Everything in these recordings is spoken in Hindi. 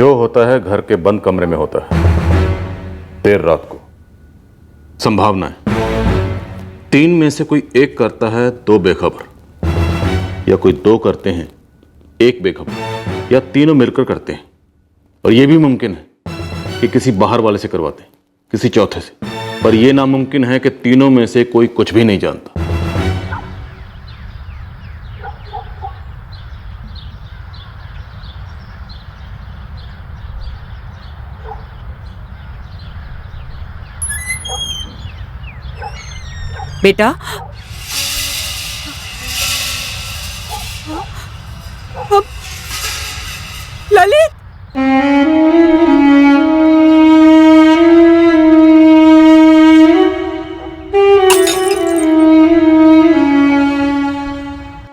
जो होता है घर के बंद कमरे में होता है, देर रात को। संभावना है 3 में से कोई एक करता है 2 बेखबर, या कोई 2 करते हैं 1 बेखबर, या तीनों मिलकर करते हैं। और यह भी मुमकिन है कि किसी बाहर वाले से करवाते हैं, किसी चौथे से। पर यह नामुमकिन है कि तीनों में से कोई कुछ भी नहीं जानता। बेटा, ललित,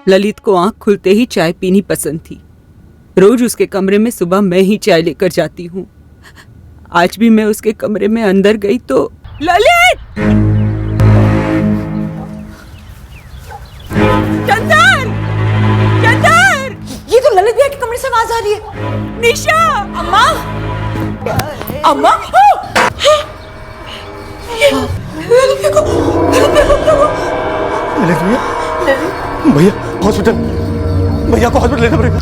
ललित को आंख खुलते ही चाय पीनी पसंद थी। रोज उसके कमरे में सुबह मैं ही चाय लेकर जाती हूँ। आज भी मैं उसके कमरे में अंदर गई तो ललित! चंदर! चंदर! ये तो ललित भैया के कमरे से आवाज आ रही है। निशा! अम्मा! अम्मा! ललित भैया को ललित भैया हॉस्पिटल, भैया को हॉस्पिटल लेना पड़ेगा।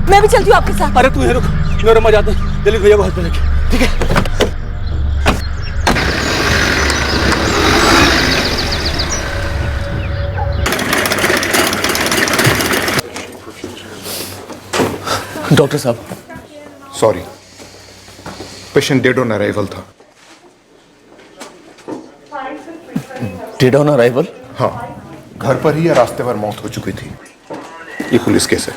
मैं भी चलती हूँ आपके साथ। अरे तू यहाँ रुक, मैं रमा जाते हैं ललित भैया को हॉस्पिटल लेके। ठीक है। डॉक्टर साहब, sorry, patient dead on arrival था। Dead on arrival? हाँ, घर पर ही या रास्ते पर मौत हो चुकी थी। ये पुलिस केस है।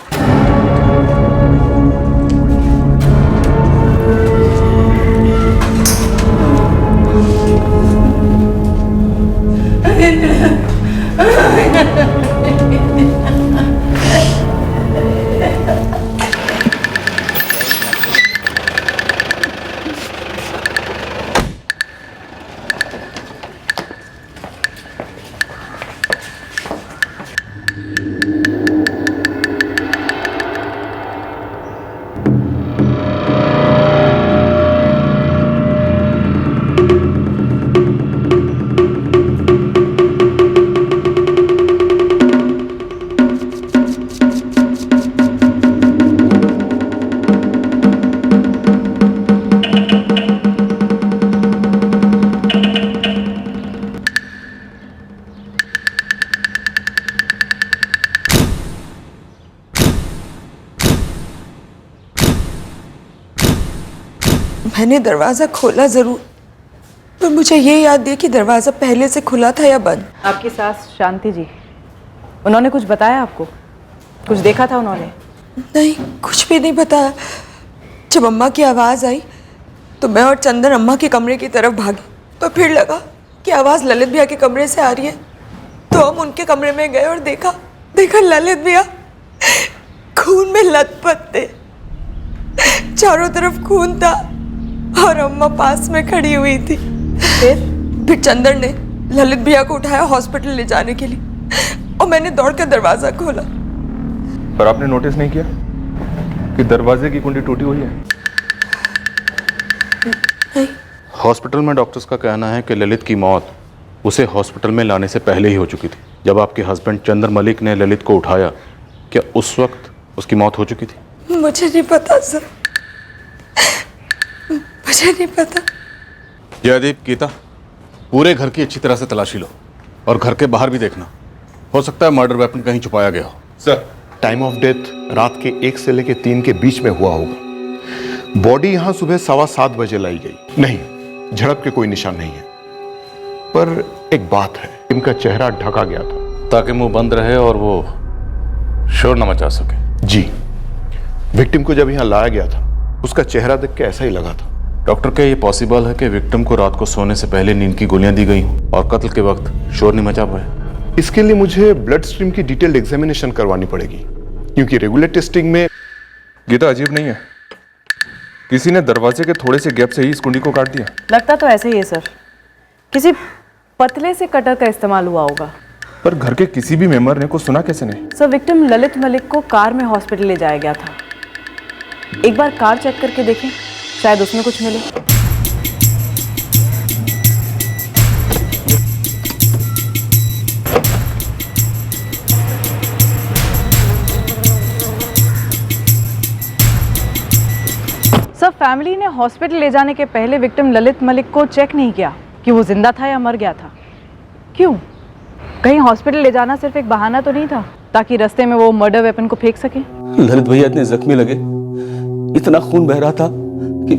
मैंने दरवाजा खोला जरूर, पर मुझे ये याद नहीं कि दरवाजा पहले से खुला था या बंद। आपकी सास शांति जी, उन्होंने कुछ बताया आपको? कुछ देखा था उन्होंने? नहीं, कुछ भी नहीं बताया। जब अम्मा की आवाज आई तो मैं और चंदन अम्मा के कमरे की तरफ भागे, तो फिर लगा कि आवाज ललित भैया के कमरे से आ रही है। तो हम उनके कमरे में गए और देखा ललित भैया खून में लथपथ थे। चारों तरफ खून था और अम्मा पास में खड़ी हुई थी। फिर चंदन ने ललित भैया को उठाया हॉस्पिटल ले जाने के लिए और मैंने दौड़कर दरवाजा खोला। पर आपने नोटिस नहीं किया कि दरवाजे की कुंडी टूटी हुई है? नहीं। हॉस्पिटल में डॉक्टर्स का कहना है कि ललित की मौत उसे हॉस्पिटल में लाने से पहले ही हो चुकी थी। जब आपके हस्बैंड चंद्र मलिक ने ललित को उठाया, क्या उस वक्त उसकी मौत हो चुकी थी? मुझे नहीं पता सर, मुझे नहीं पता। जयदीप, गीता, पूरे घर की अच्छी तरह से तलाशी लो और घर के बाहर भी देखना। हो सकता है मर्डर वेपन कहीं छुपाया गया हो। सर, टाइम ऑफ डेथ रात के 1 से लेकर 3 के बीच में हुआ होगा। बॉडी यहां सुबह 7:15 बजे लाई गई। नहीं, झड़प के कोई निशान नहीं है। पर एक बात है, इनका चेहरा ढका गया था ताकि मुंह बंद रहे और वो शोर न मचा सके। जी, विक्टिम को जब यहां लाया गया था उसका चेहरा देख के ऐसा ही लगा था। डॉक्टर, क्या ये पॉसिबल है कि विक्टिम को रात को सोने से पहले नींद की गोलियां दी गई हों और कत्ल के वक्त शोर नहीं मचा पाए? इसके लिए मुझे ब्लड स्ट्रीम की डिटेल्ड एग्जामिनेशन करवानी पड़ेगी, क्योंकि रेगुलर टेस्टिंग में। गीता, अजीब नहीं है? किसी ने दरवाजे के थोड़े से गैप से ही इस कुंडी को काट दिया। लगता तो ऐसे ही है सर, किसी पतले से कटर का इस्तेमाल हुआ होगा। पर घर के किसी भी मेंबर ने कुछ सुना कैसे नहीं? सर विक्टिम ललित मलिक को कार में हॉस्पिटल ले जाया गया था। एक बार कार चेक करके देखें, शायद उसमें कुछ मिले। सर फैमिली ने हॉस्पिटल ले जाने के पहले विक्टिम ललित मलिक को चेक नहीं किया कि वो जिंदा था या मर गया था। क्यों? कहीं हॉस्पिटल ले जाना सिर्फ एक बहाना तो नहीं था ताकि रास्ते में वो मर्डर वेपन को फेंक सके? ललित भैया इतने जख्मी लगे, इतना खून बह रहा था कि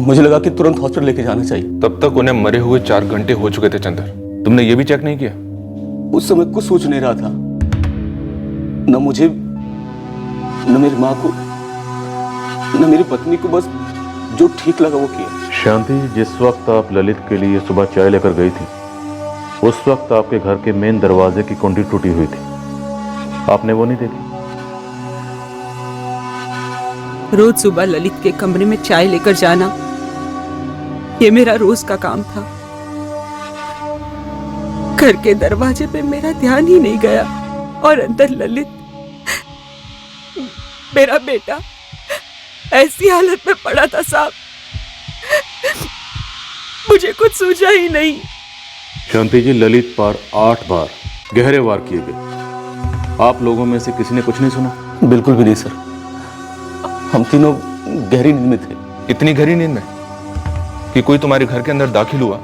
मुझे लगा कि तुरंत हॉस्पिटल लेके जाना चाहिए। तब तक उन्हें मरे हुए 4 घंटे हो चुके थे चंदर। तुमने ये भी चेक नहीं किया? उस समय कुछ सोच नहीं रहा था, न मुझे, न मेरी माँ को, न मेरी पत्नी को। बस जो ठीक लगा वो किया। शांति, जिस वक्त आप ललित के लिए सुबह चाय लेकर गई थी, उस वक्त आपके घर के मेन दरवाजे की कुंडी टूटी हुई थी। आपने वो नहीं देखी? रोज सुबह ललित के कमरे में चाय लेकर जाना, ये मेरा रोज का काम था। घर के दरवाजे पे मेरा ध्यान ही नहीं गया और अंदर ललित, मेरा बेटा, ऐसी हालत में पड़ा था साहब, मुझे कुछ सूझा ही नहीं। शांति जी, ललित पर 8 बार गहरे वार किए गए। आप लोगों में से किसी ने कुछ नहीं सुना? बिल्कुल भी नहीं सर, हम तीनों गहरी नींद में थे। इतनी गहरी नींद में कि कोई तुम्हारे घर के अंदर दाखिल हुआ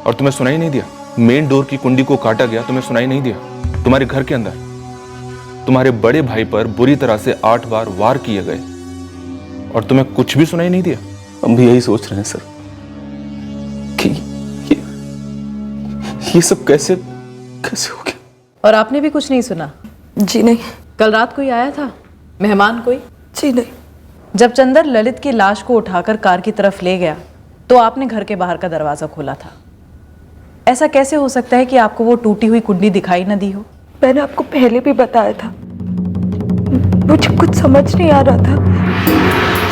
और तुम्हें सुनाई नहीं दिया? मेन डोर की कुंडी को काटा गया, तुम्हें सुनाई नहीं दिया? तुम्हारे घर के अंदर तुम्हारे बड़े भाई पर बुरी तरह से 8 बार वार किए गए और तुम्हें कुछ भी सुनाई नहीं दिया? हम भी यही सोच रहे हैं सर कि ये सब कैसे हो गया। और आपने भी कुछ नहीं सुना? जी नहीं। कल रात कोई आया था, मेहमान कोई? जी नहीं। जब चंदर ललित की लाश को उठाकर कार की तरफ ले गया तो आपने घर के बाहर का दरवाजा खोला था। ऐसा कैसे हो सकता है कि आपको वो टूटी हुई कुंडी दिखाई न दी हो? मैंने आपको पहले भी बताया था, मुझे कुछ समझ नहीं आ रहा था।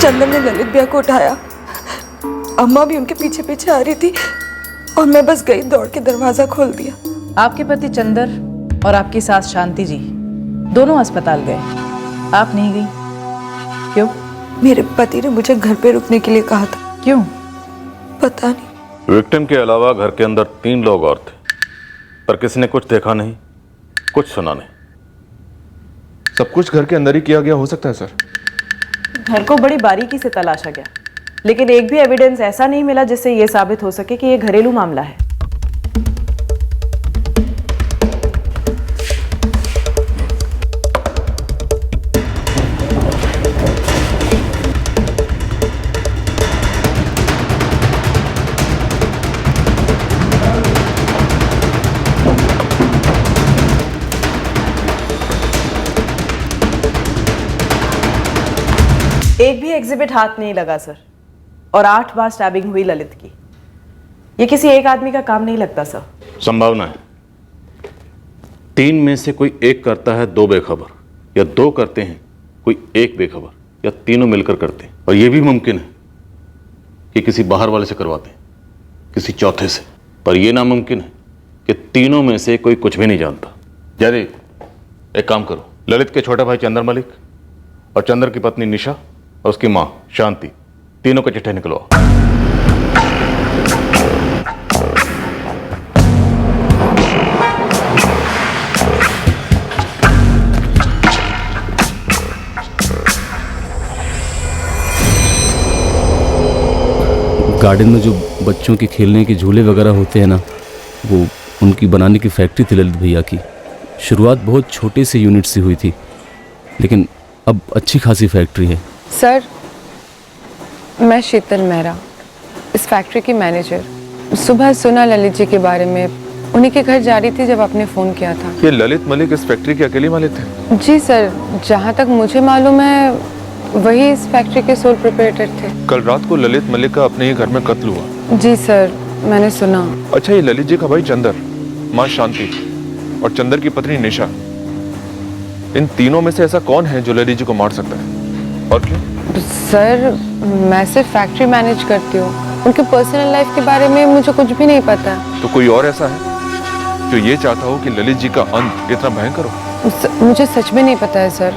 चंदन ने ललित भैया को उठाया, अम्मा भी उनके पीछे पीछे आ रही थी और मैं बस गई, दौड़ के दरवाजा खोल दिया। आपके पति चंदर और आपकी सास शांति जी दोनों अस्पताल गए, आप नहीं गई? क्यों? मेरे पति ने मुझे घर पे रुकने के लिए कहा था। क्यों? पता नहीं। विक्टिम के अलावा घर के अंदर 3 लोग और थे, पर किसी ने कुछ देखा नहीं, कुछ सुना नहीं। सब कुछ घर के अंदर ही किया गया हो सकता है सर। घर को बड़ी बारीकी से तलाशा गया, लेकिन एक भी एविडेंस ऐसा नहीं मिला जिससे यह साबित हो सके कि यह घरेलू मामला है। एक भी एग्जिबिट हाथ नहीं लगा सर, और 8 बार स्टैबिंग हुई ललित की। ये किसी एक आदमी का काम नहीं लगता सर। संभावना है 3 में से कोई एक करता है 2 बेखबर, या 2 करते हैं कोई एक बेखबर, या तीनों मिलकर करते हैं। और यह भी मुमकिन है कि किसी बाहर वाले से करवाते हैं, किसी चौथे से। पर यह नामुमकिन है कि तीनों में से कोई कुछ भी नहीं जानता। जयदेव, एक काम करो, ललित के छोटे भाई चंदर मलिक और चंदर की पत्नी निशा और उसकी मां शांति, तीनों के चिट्ठे निकलवाओ। गार्डन में जो बच्चों के खेलने के झूले वगैरह होते हैं ना, वो उनकी बनाने की फैक्ट्री थी ललित भैया की। शुरुआत बहुत छोटे से यूनिट से हुई थी, लेकिन अब अच्छी खासी फैक्ट्री है। सर, मैं शीतल मेहरा, इस फैक्ट्री की मैनेजर। सुबह सुना ललित जी के बारे में, उन्हीं के घर जा रही थी जब आपने फ़ोन किया था। ये ललित मलिक इस फैक्ट्री के अकेले मालिक थे? जी सर, जहाँ तक मुझे मालूम है वही इस फैक्ट्री के सोल प्रोप्राइटर थे। कल रात को ललित मलिक का अपने ही घर में कत्ल हुआ? जी सर, मैंने सुना। अच्छा, ये ललित जी का भाई चंदर, माँ शांति और चंदर की पत्नी निशा, इन तीनों में से ऐसा कौन है जो ललित जी को मार सकता है, और क्यों? सर, मैं सिर्फ फैक्ट्री मैनेज करती हूँ, उनके पर्सनल लाइफ के बारे में मुझे कुछ भी नहीं पता। तो कोई और ऐसा है? जो ये चाहता हो कि ललित जी का अंत इतना भयंकर हो? मुझे सच में नहीं पता है सर।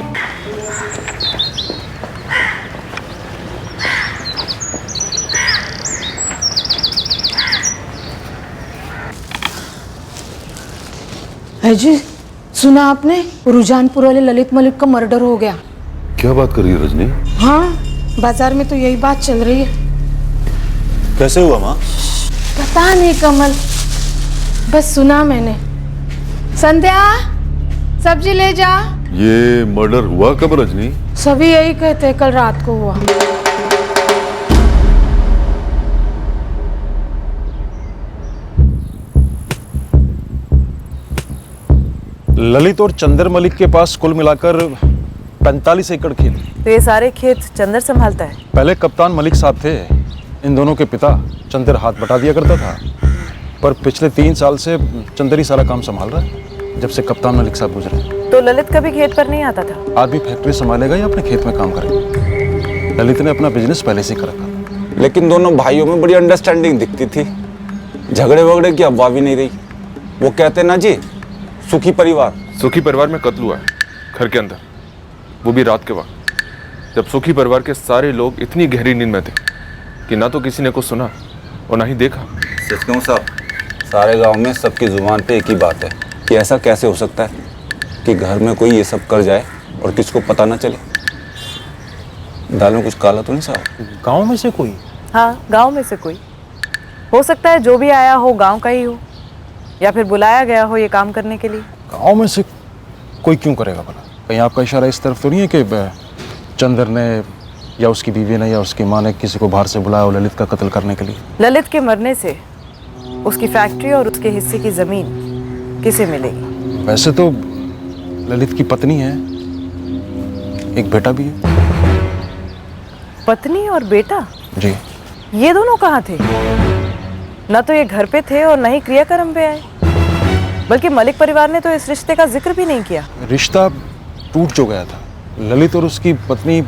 जी सुना आपने, रुजानपुर वाले ललित मलिक का मर्डर हो गया। क्या बात कर रही है रजनी? हाँ, बाजार में तो यही बात चल रही है। कैसे हुआ माँ? पता नहीं कमल, बस सुना मैंने। संध्या, सब्जी ले जा। ये मर्डर हुआ कब रजनी? सभी यही कहते हैं, कल रात को हुआ। ललित और चंदर मलिक के पास कुल मिलाकर 45 एकड़ खेत। तो ये सारे खेत चंदर संभालता है? पहले कप्तान मलिक साहब थे, इन दोनों के पिता चंदर हाथ बटा दिया करता था, पर पिछले 3 साल से चंदर ही सारा काम संभाल रहा है, जब से कप्तान मलिक साहब गुजरे। तो ललित कभी खेत पर नहीं आता था? आदमी फैक्ट्री संभालेगा या अपने खेत में काम करेगा? ललित ने अपना बिजनेस पहले से कर रखा। लेकिन दोनों भाइयों में बड़ी अंडरस्टैंडिंग दिखती थी, झगड़े वगड़े की अफवाह भी नहीं रही। वो कहते ना जी, सुखी परिवार में कत्ल हुआ है घर के अंदर, वो भी रात के वक्त, जब सुखी परिवार के सारे लोग इतनी गहरी नींद में थे कि ना तो किसी ने कुछ सुना और ना ही देखा। सच कहूं साहब, सारे गांव में सबकी जुबान पे एक ही बात है कि ऐसा कैसे हो सकता है कि घर में कोई ये सब कर जाए और किसको पता ना चले। दाल में कुछ काला तो नहीं साहब? गाँव में से कोई? हाँ, गाँव में से कोई हो सकता है। जो भी आया हो गाँव का ही हो, या फिर बुलाया गया हो ये काम करने के लिए। गाँव में से कोई क्यों करेगा भला? कहीं आपका इशारा इस तरफ तो नहीं है कि चंदर ने या उसकी बीवी ने या उसकी माँ ने किसी को बाहर से बुलाया हो ललित का कत्ल करने के लिए? ललित के मरने से उसकी फैक्ट्री और उसके हिस्से की जमीन किसे मिलेगी? वैसे तो ललित की पत्नी है, एक बेटा भी है। पत्नी और बेटा? जी। ये दोनों कहाँ थे? न तो ये घर पे थे और न ही क्रियाक्रम पे आए, बल्कि मलिक परिवार ने तो इस रिश्ते का जिक्र भी नहीं किया। रिश्ता टूट जो गया था, ललित और उसकी पत्नी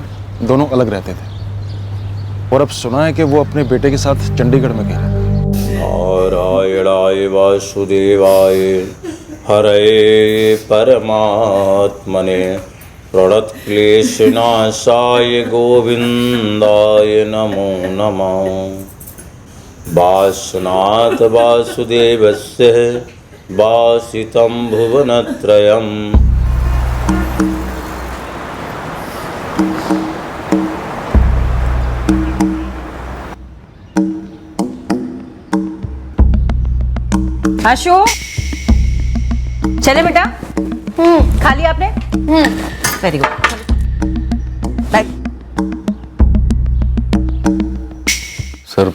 दोनों अलग रहते थे, और अब सुना है कि वो अपने बेटे के साथ चंडीगढ़ में गए। नारायणाय वासुदेवाय हरे परमात्मने प्रणतक्लेशनाशाय गोविंदाय नमो नमः। वासनाथ वासुदेवस्य वासितं भुवनत्रयम्। आशु, चले बेटा? खा लिया आपने? Very good. सर,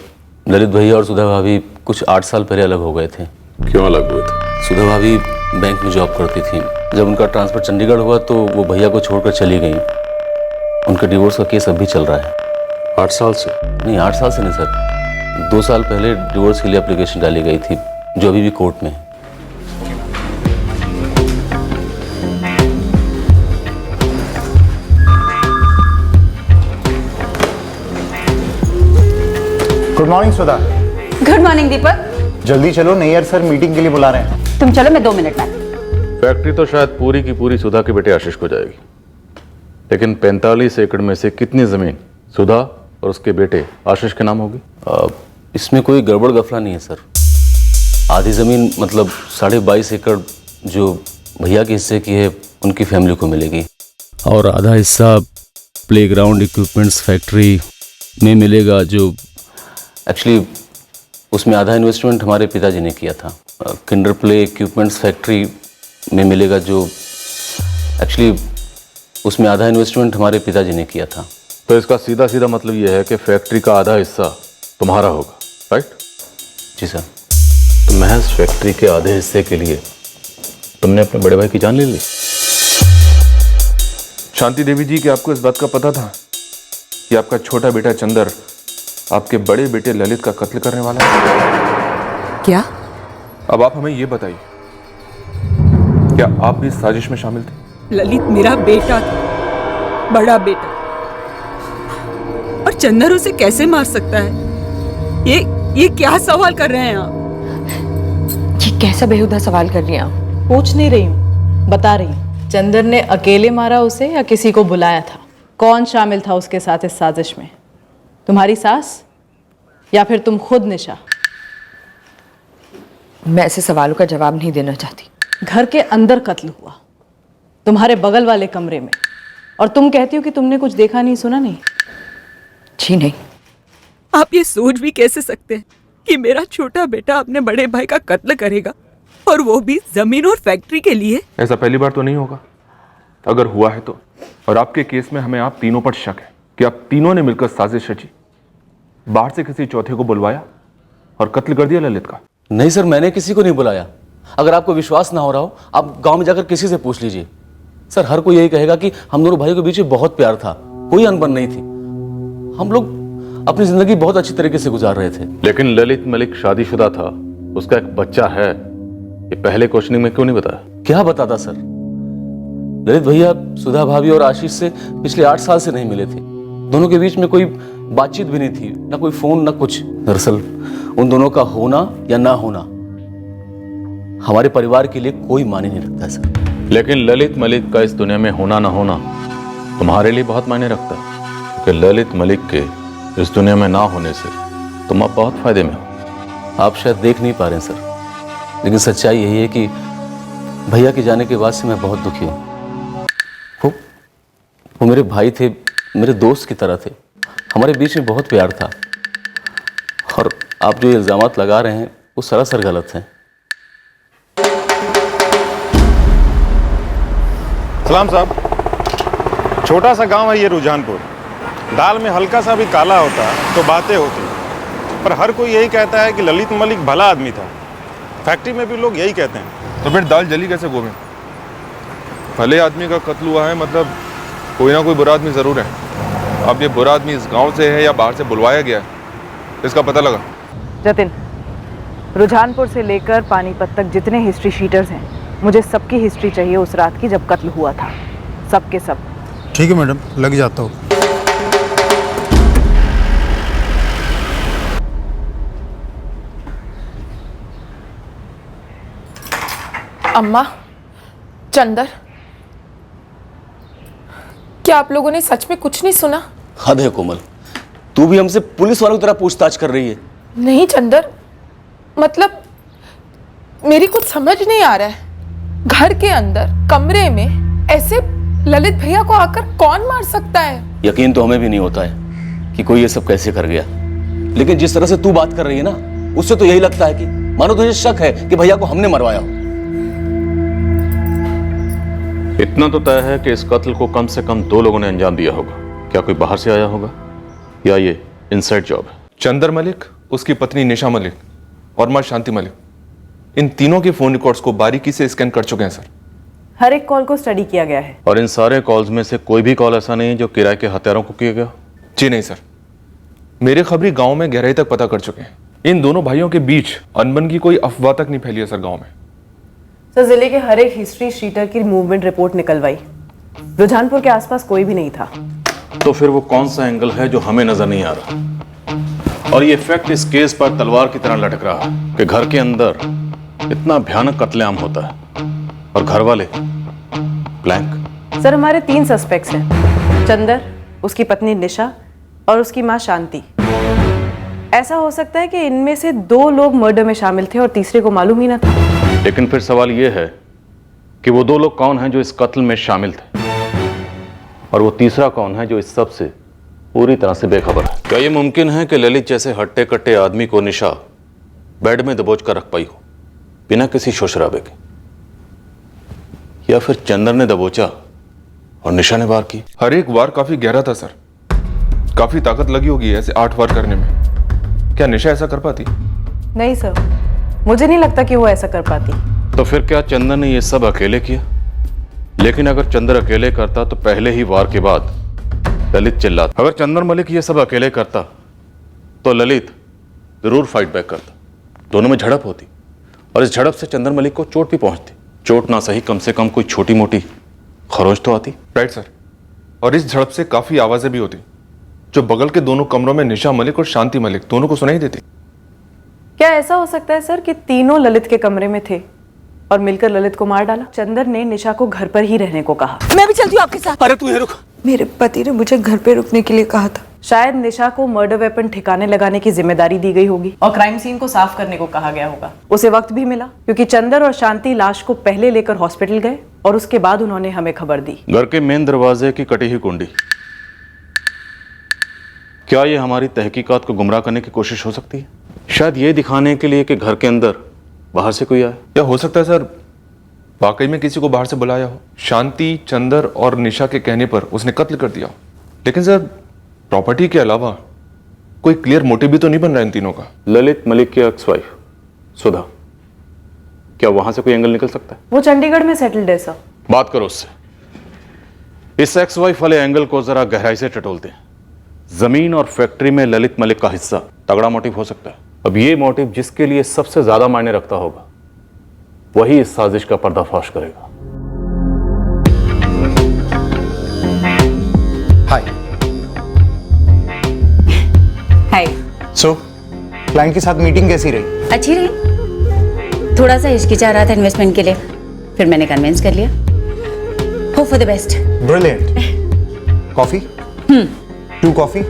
ललित भैया और सुधा भाभी कुछ 8 साल पहले अलग हो गए थे। क्यों अलग हुए थे? सुधा भाभी बैंक में जॉब करती थी। जब उनका ट्रांसफर चंडीगढ़ हुआ तो वो भैया को छोड़कर चली गई। उनका डिवोर्स का केस अभी चल रहा है। 8 साल से? नहीं, 8 साल से नहीं सर, 2 साल पहले डिवोर्स के लिए एप्लीकेशन डाली गई थी, जो अभी भी कोर्ट में है। गुड मॉर्निंग सुधा। गुड मॉर्निंग दीपक। जल्दी चलो, नैयर सर मीटिंग के लिए बुला रहे हैं। तुम चलो, मैं 2 मिनट में। फैक्ट्री तो शायद पूरी की पूरी सुधा के बेटे आशीष को जाएगी, लेकिन 45 एकड़ में से कितनी जमीन सुधा और उसके बेटे आशीष के नाम होगी? इसमें कोई गड़बड़ गफला नहीं है सर। आधी ज़मीन मतलब 22.5 एकड़ जो भैया के हिस्से की है उनकी फैमिली को मिलेगी, और आधा हिस्सा प्लेग्राउंड इक्विपमेंट्स फैक्ट्री में मिलेगा, जो एक्चुअली उसमें आधा इन्वेस्टमेंट हमारे पिताजी ने किया था। किंडर प्ले इक्विपमेंट्स फैक्ट्री में मिलेगा, जो एक्चुअली उसमें आधा इन्वेस्टमेंट हमारे पिताजी ने किया था। तो इसका सीधा सीधा मतलब यह है कि फैक्ट्री का आधा हिस्सा तुम्हारा होगा, राइट? जी सर। तो महज फैक्ट्री के आधे हिस्से के लिए तुमने अपने बड़े भाई की जान ले ली? शांति देवी जी, कि आपको इस बात का पता था कि आपका छोटा बेटा चंदर आपके बड़े बेटे ललित का कत्ल करने वाला है? क्या? अब आप हमें ये बताइए, क्या आप भी इस साजिश में शामिल थे? ललित मेरा बेटा था, बड़ा बेटा, और चंदर उसे कैसे मार सकता है? ये क्या सवाल कर रहे हैं आप? ये कैसा बेहुदा सवाल कर रही हैं आप? पूछ नहीं रही हूँ, बता रही हूँ। चंदर ने अकेले मारा उसे या किसी को बुलाया था? कौन शामिल था उसके साथ इस साजिश में? तुम्हारी सास या फिर तुम खुद निशा? मैं ऐसे सवालों का जवाब नहीं देना चाहती। घर के अंदर कत्ल हुआ, तुम्हारे बगल वाले कमरे में, और तुम कहती हो कि तुमने कुछ देखा नहीं सुना नहीं? जी नहीं। आप ये सोच भी कैसे सकते हैं कि मेरा छोटा बेटा अपने बड़े भाई का कत्ल करेगा, और वो भी जमीन और फैक्ट्री के लिए? ऐसा पहली बार तो नहीं होगा। अगर हुआ है तो, और आपके केस में हमें आप तीनों पर शक है कि आप तीनों ने मिलकर साजिश रची, बाहर से किसी चौथे को बुलवाया और कत्ल कर दिया ललित का। नहीं सर, मैंने किसी को नहीं बुलाया। अगर आपको विश्वास ना हो रहा हो, आप गांव में जाकर किसी से पूछ लीजिए। सर, हर कोई यही कहेगा कि हम दोनों भाइयों के बीच में बहुत प्यार था, कोई अनबन नहीं थी। हम लोग अपनी जिंदगी बहुत अच्छी तरीके से गुजार रहे थे। लेकिन ललित मलिक शादीशुदा था, उसका एक बच्चा है, ये पहले क्वेश्चनिंग में क्यों नहीं बताया? क्या बताता सर? ललित भैया सुधा भाभी और आशीष से पिछले 8 साल से नहीं मिले थे। दोनों के बीच में कोई बातचीत भी नहीं थी, ना कोई फोन ना कुछ। दरअसल उन दोनों का होना या ना होना हमारे परिवार के लिए कोई मायने नहीं रखता है सर। लेकिन ललित मलिक का इस दुनिया में होना ना होना तुम्हारे लिए बहुत मायने रखता है, क्योंकि ललित मलिक के इस दुनिया में ना होने से तुम अब बहुत फायदे में हो। आप शायद देख नहीं पा रहे हैं सर, लेकिन सच्चाई यही है कि भैया के जाने के बाद से मैं बहुत दुखी हूँ। वो मेरे भाई थे, मेरे दोस्त की तरह थे, हमारे बीच में बहुत प्यार था, और आप जो इल्ज़ामात लगा रहे हैं वो सरासर गलत हैं। सलाम साहब, छोटा सा गांव है ये रुझानपुर। दाल में हल्का सा भी काला होता तो बातें होती, पर हर कोई यही कहता है कि ललित मलिक भला आदमी था। फैक्ट्री में भी लोग यही कहते हैं। तो फिर दाल जली कैसे गोविंद? भले आदमी का कत्ल हुआ है, मतलब कोई ना कोई बुरा आदमी जरूर है। अब ये बुरा आदमी इस गांव से है या बाहर से बुलवाया गया है, इसका पता लगा। जतिन, रुझानपुर से लेकर पानीपत तक जितने हिस्ट्री शीटर्स हैं, मुझे सबकी हिस्ट्री चाहिए उस रात की जब कत्ल हुआ था, सबके सब। ठीक है मैडम, लग जाता हूँ। अम्मा, चंदर, क्या आप लोगों ने सच में कुछ नहीं सुना? हद है कोमल, तू भी हमसे पुलिस वालों की तरह पूछताछ कर रही है। नहीं चंदर, मतलब मेरी कुछ समझ नहीं आ रहा है। घर के अंदर कमरे में ऐसे ललित भैया को आकर कौन मार सकता है? यकीन तो हमें भी नहीं होता है कि कोई ये सब कैसे कर गया, लेकिन जिस तरह से तू बात कर रही है ना, उससे तो यही लगता है कि मानो तुझे शक है कि भैया को हमने मरवाया हो। इतना तो तय है कि इस कत्ल को कम से कम 2 लोगों ने अंजाम दिया होगा। क्या कोई बाहर से आया होगा या ये इनसाइड जॉब है? चंदर मलिक, उसकी पत्नी निशा मलिक और मां शांति मलिक, इन तीनों के फोन रिकॉर्ड्स को बारीकी से स्कैन कर चुके हैं सर। हर एक कॉल को स्टडी किया गया है। और इन सारे कॉल्स में से कोई भी कॉल ऐसा नहीं है जो किराए के हत्यारों को किया गया? जी नहीं सर, मेरे खबरी गांव में गहराई तक पता कर चुके हैं। इन दोनों भाइयों के बीच अनबन की कोई अफवाह तक नहीं फैली है सर गांव में। सर, जिले के हर एक हिस्ट्री शीटर की मूवमेंट रिपोर्ट निकलवाई, रुझानपुर के आसपास कोई भी नहीं था। तो फिर वो कौन सा एंगल है जो हमें नजर नहीं आ रहा? और ये फैक्ट इस केस पर तलवार की तरह लटक रहा है कि घर के अंदर इतना भयानक कत्लेआम होता है और घर वाले ब्लैंक। सर, हमारे 3 सस्पेक्ट्स हैं, चंदर, उसकी पत्नी निशा और उसकी मां शांति। ऐसा हो सकता है कि इनमें से 2 लोग मर्डर में शामिल थे और तीसरे को मालूम ही ना था। लेकिन फिर सवाल यह है कि वो 2 लोग कौन हैं जो इस कत्ल में शामिल थे, और वो तीसरा कौन है जो इस सब से पूरी तरह से बेखबर है? क्या ये मुमकिन है कि ललित जैसे हट्टे कट्टे आदमी को निशा बेड में दबोच कर रख पाई हो बिना किसी शोशराबे के, या फिर चंदर ने दबोचा और निशा ने वार की? हर एक वार काफी गहरा था सर, काफी ताकत लगी होगी ऐसे 8 वार करने में। क्या निशा ऐसा कर पाती? नहीं सर, मुझे नहीं लगता कि वो ऐसा कर पाती। तो फिर क्या चंदर ने ये सब अकेले किया? लेकिन अगर चंदर अकेले करता तो पहले ही वार के बाद ललित चिल्लाता। अगर चंदर मलिक ये सब अकेले करता तो ललित जरूर फाइट बैक करता, दोनों में झड़प होती, और इस झड़प से चंदर मलिक को चोट भी पहुंचती। चोट ना सही, कम से कम कोई छोटी मोटी खरोच तो आती। राइट सर, और इस झड़प से काफी आवाजें भी होती जो बगल के दोनों कमरों में निशा मलिक और शांति मलिक दोनों को सुनाई देती। क्या ऐसा हो सकता है सर कि तीनों ललित के कमरे में थे और मिलकर ललित को मार डाला? चंदर ने निशा को घर पर ही रहने को कहा। मैं भी चलती हूँ आपके साथ। अरे तू ये रुक। मेरे पति ने मुझे घर पे रुकने के लिए कहा था। शायद निशा को मर्डर वेपन ठिकाने लगाने की जिम्मेदारी दी गई होगी और क्राइम सीन को साफ करने को कहा गया होगा। उसे वक्त भी मिला क्योंकि चंदर और शांति लाश को पहले लेकर हॉस्पिटल गए और उसके बाद उन्होंने हमें खबर दी। घर के मेन दरवाजे की कटी हुई कुंडी, क्या ये हमारी तहकीकात को गुमराह करने की कोशिश हो सकती है? शायद ये दिखाने के लिए कि घर के अंदर बाहर से कोई आए। क्या हो सकता है सर वाकई में किसी को बाहर से बुलाया हो? शांति, चंदर और निशा के कहने पर उसने कत्ल कर दिया हो। लेकिन सर प्रॉपर्टी के अलावा कोई क्लियर मोटिव भी तो नहीं बन रहा इन तीनों का। ललित मलिक की एक्स वाइफ सुधा, क्या वहां से कोई एंगल निकल सकता है? वो चंडीगढ़ में सेटल्ड है सर। बात करो उससे। इस एक्स वाइफ वाले एंगल को जरा गहराई से टटोलते हैं। जमीन और फैक्ट्री में ललित मलिक का हिस्सा तगड़ा मोटिव हो सकता है। अब ये मोटिव जिसके लिए सबसे ज्यादा मायने रखता होगा वही इस साजिश का पर्दाफाश करेगा। हाय। हाय। सो क्लाइंट के साथ मीटिंग कैसी रही? अच्छी रही। थोड़ा सा हिचकिचा रहा था इन्वेस्टमेंट के लिए, फिर मैंने कन्विंस कर लिया। Hope for the best. Brilliant. Coffee? 2 coffee.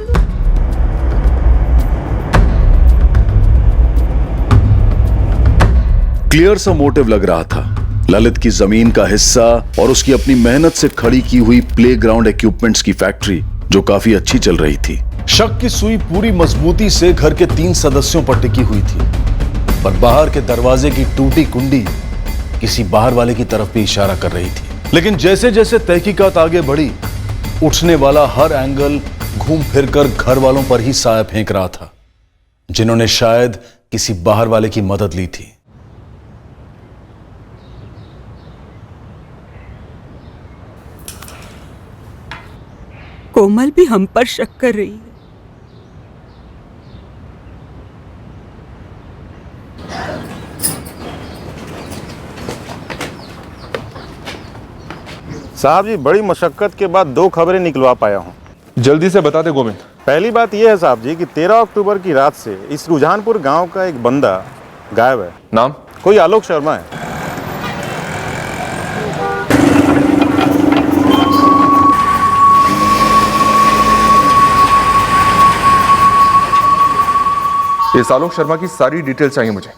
Clear सा मोटिव लग रहा था। ललित की जमीन का हिस्सा और उसकी अपनी मेहनत से खड़ी की हुई प्लेग्राउंड इक्विपमेंट्स की फैक्ट्री जो काफी अच्छी चल रही थी। शक की सुई पूरी मजबूती से घर के 3 सदस्यों पर टिकी हुई थी, पर बाहर के दरवाजे की टूटी कुंडी किसी बाहर वाले की तरफ भी इशारा कर रही थी। लेकिन जैसे जैसे तहकीकात आगे बढ़ी, उठने वाला हर एंगल घूम फिरकर घर वालों पर ही साया फेंक रहा था, जिन्होंने शायद किसी बाहर वाले की मदद ली थी। कोमल भी हम पर शक कर रही है। साहब जी, बड़ी मशक्कत के बाद 2 खबरें निकलवा पाया हूँ। जल्दी से बता दे गोविंद। पहली बात यह है साहब जी कि 13 अक्टूबर की रात से इस रुझानपुर गांव का एक बंदा गायब है। नाम? कोई आलोक शर्मा है। इस आलोक शर्मा की सारी डिटेल चाहिए मुझे।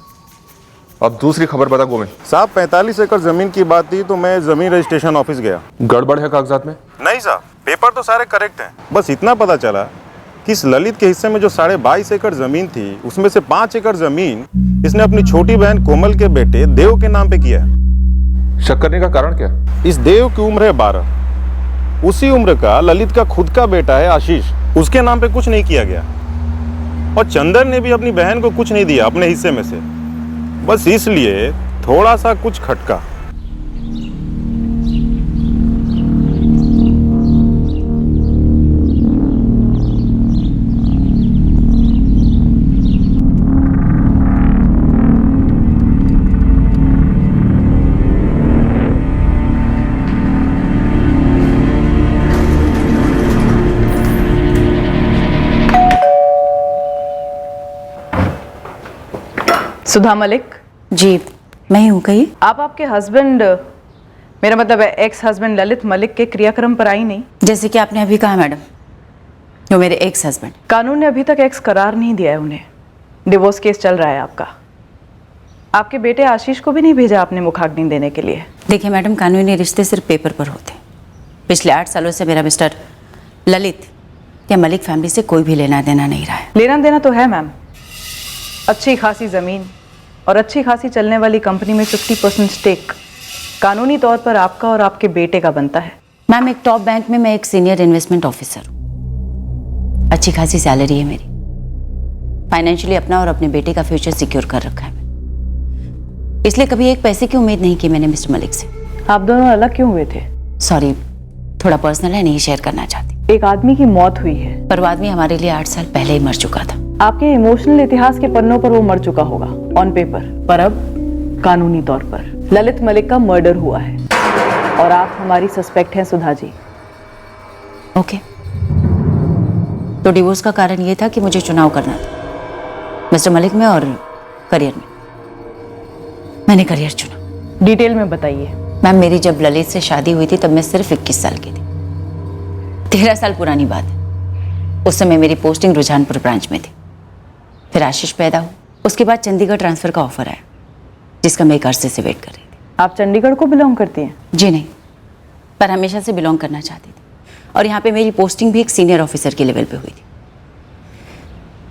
अब दूसरी खबर बता गोविंद। साहब 45 एकड़ जमीन की बात थी तो मैं जमीन रजिस्ट्रेशन ऑफिस गया। गड़बड़ है कागजात में? नहीं साहब, पेपर तो सारे करेक्ट हैं। बस इतना पता चला कि इस ललित के हिस्से में जो 22.5 एकड़ जमीन थी उसमें से 5 एकड़ जमीन इसने अपनी छोटी बहन कोमल के बेटे देव के नाम पे किया है। शक करने का कारण क्या? इस देव की उम्र है 12। उसी उम्र का ललित का खुद का बेटा है आशीष, उसके नाम पे कुछ नहीं किया गया। और चंदर ने भी अपनी बहन को कुछ नहीं दिया अपने हिस्से में से, बस इसलिए थोड़ा सा कुछ खटका। सुधा मलिक जी, मैं हूँ। कहिए। आप आपके हस्बैंड, मेरा मतलब है एक्स हस्बैंड ललित मलिक के क्रियाक्रम पर आई नहीं? जैसे कि आपने अभी कहा मैडम, वो मेरे एक्स हस्बैंड। कानून ने अभी तक एक्स करार नहीं दिया है उन्हें। डिवोर्स केस चल रहा है आपका। आपके बेटे आशीष को भी नहीं भेजा आपने मुखाग्नि देने के लिए? देखिए मैडम, कानूनी रिश्ते सिर्फ पेपर पर होते हैं। पिछले 8 सालों से मेरा मिस्टर ललित या मलिक फैमिली से कोई भी लेना देना नहीं रहा है। लेना देना तो है मैम, अच्छी खासी जमीन और अच्छी खासी चलने वाली कंपनी में 50% स्टेक कानूनी तौर पर आपका और आपके बेटे का बनता है। मैम, एक टॉप बैंक में मैं एक सीनियर इन्वेस्टमेंट ऑफिसर हूँ। अच्छी खासी सैलरी है मेरी। फाइनेंशियली अपना और अपने बेटे का फ्यूचर सिक्योर कर रखा है मैंने। इसलिए कभी एक पैसे की उम्मीद नहीं की मैंने मिस्टर मलिक से। आप दोनों अलग क्यों हुए थे? सॉरी, थोड़ा पर्सनल है, नहीं शेयर करना चाहती। एक आदमी की मौत हुई है, पर वो आदमी हमारे लिए 8 साल पहले ही मर चुका था। आपके इमोशनल इतिहास के पन्नों पर वो मर चुका होगा ऑन पेपर, पर अब कानूनी तौर पर ललित मलिक का मर्डर हुआ है और आप हमारी सस्पेक्ट हैं सुधा जी। ओके, तो डिवोर्स का कारण ये था कि मुझे चुनाव करना था मिस्टर मलिक में और करियर में। मैंने करियर चुना। डिटेल में बताइए। मैम, मेरी जब ललित से शादी हुई थी तब मैं सिर्फ 21 साल की थी। 13 साल पुरानी बात है। उस समय मेरी पोस्टिंग रुझानपुर ब्रांच में थी। फिर आशीष पैदा हुआ। उसके बाद चंडीगढ़ ट्रांसफर का ऑफर आया, जिसका मैं एक अरसे से वेट कर रही थी। आप चंडीगढ़ को बिलोंग करती हैं? जी नहीं, पर हमेशा से बिलोंग करना चाहती थी। और यहाँ पे मेरी पोस्टिंग भी एक सीनियर ऑफिसर के लेवल पे हुई थी।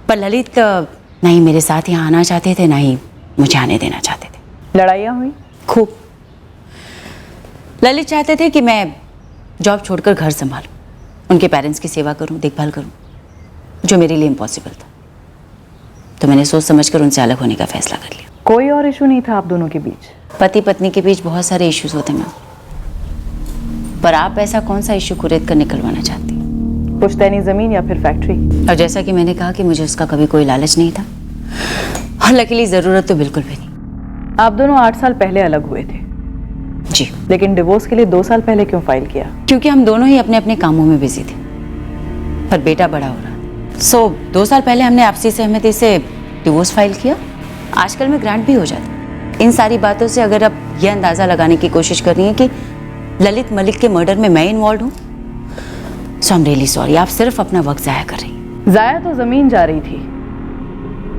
पर ललित ना ही मेरे साथ यहाँ आना चाहते थे, ना ही मुझे आने देना चाहते थे। लड़ाइयाँ हुई? खूब। ललित चाहते थे कि मैं जॉब छोड़कर घर संभालूं, उनके पेरेंट्स की सेवा करूं, देखभाल करूं, जो मेरे लिए इम्पॉसिबल था। तो मैंने सोच समझकर उनसे अलग होने का फैसला कर लिया। कोई और इशू नहीं था आप दोनों के बीच? पति पत्नी के बीच बहुत सारे इश्यूज होते हैं, पर आप ऐसा कौन सा इशू कुरेद कर निकलवाना चाहती? पुश्तैनी जमीन या फिर फैक्ट्री? और जैसा कि मैंने कहा कि मुझे उसका कभी कोई लालच नहीं था, और लकीली जरूरत तो बिल्कुल भी नहीं। आप दोनों 8 साल पहले अलग हुए थे। जी। लेकिन डिवोर्स के लिए 2 साल पहले क्यों फाइल किया? क्योंकि हम दोनों ही अपने अपने कामों में बिजी थे, पर बेटा बड़ा हो रहा था। 2 साल पहले हमने आपसी सहमति से डिवोर्स फाइल किया। आजकल में ग्रांट भी हो जाता। इन सारी बातों से अगर आप यह अंदाजा लगाने की कोशिश कर रही हैं कि ललित मलिक के मर्डर में मैं इन्वॉल्व हूँ, सो आई एम रियली सॉरी। आप सिर्फ अपना वक्त जाया कर रही हैं। जाया तो जमीन जा रही थी।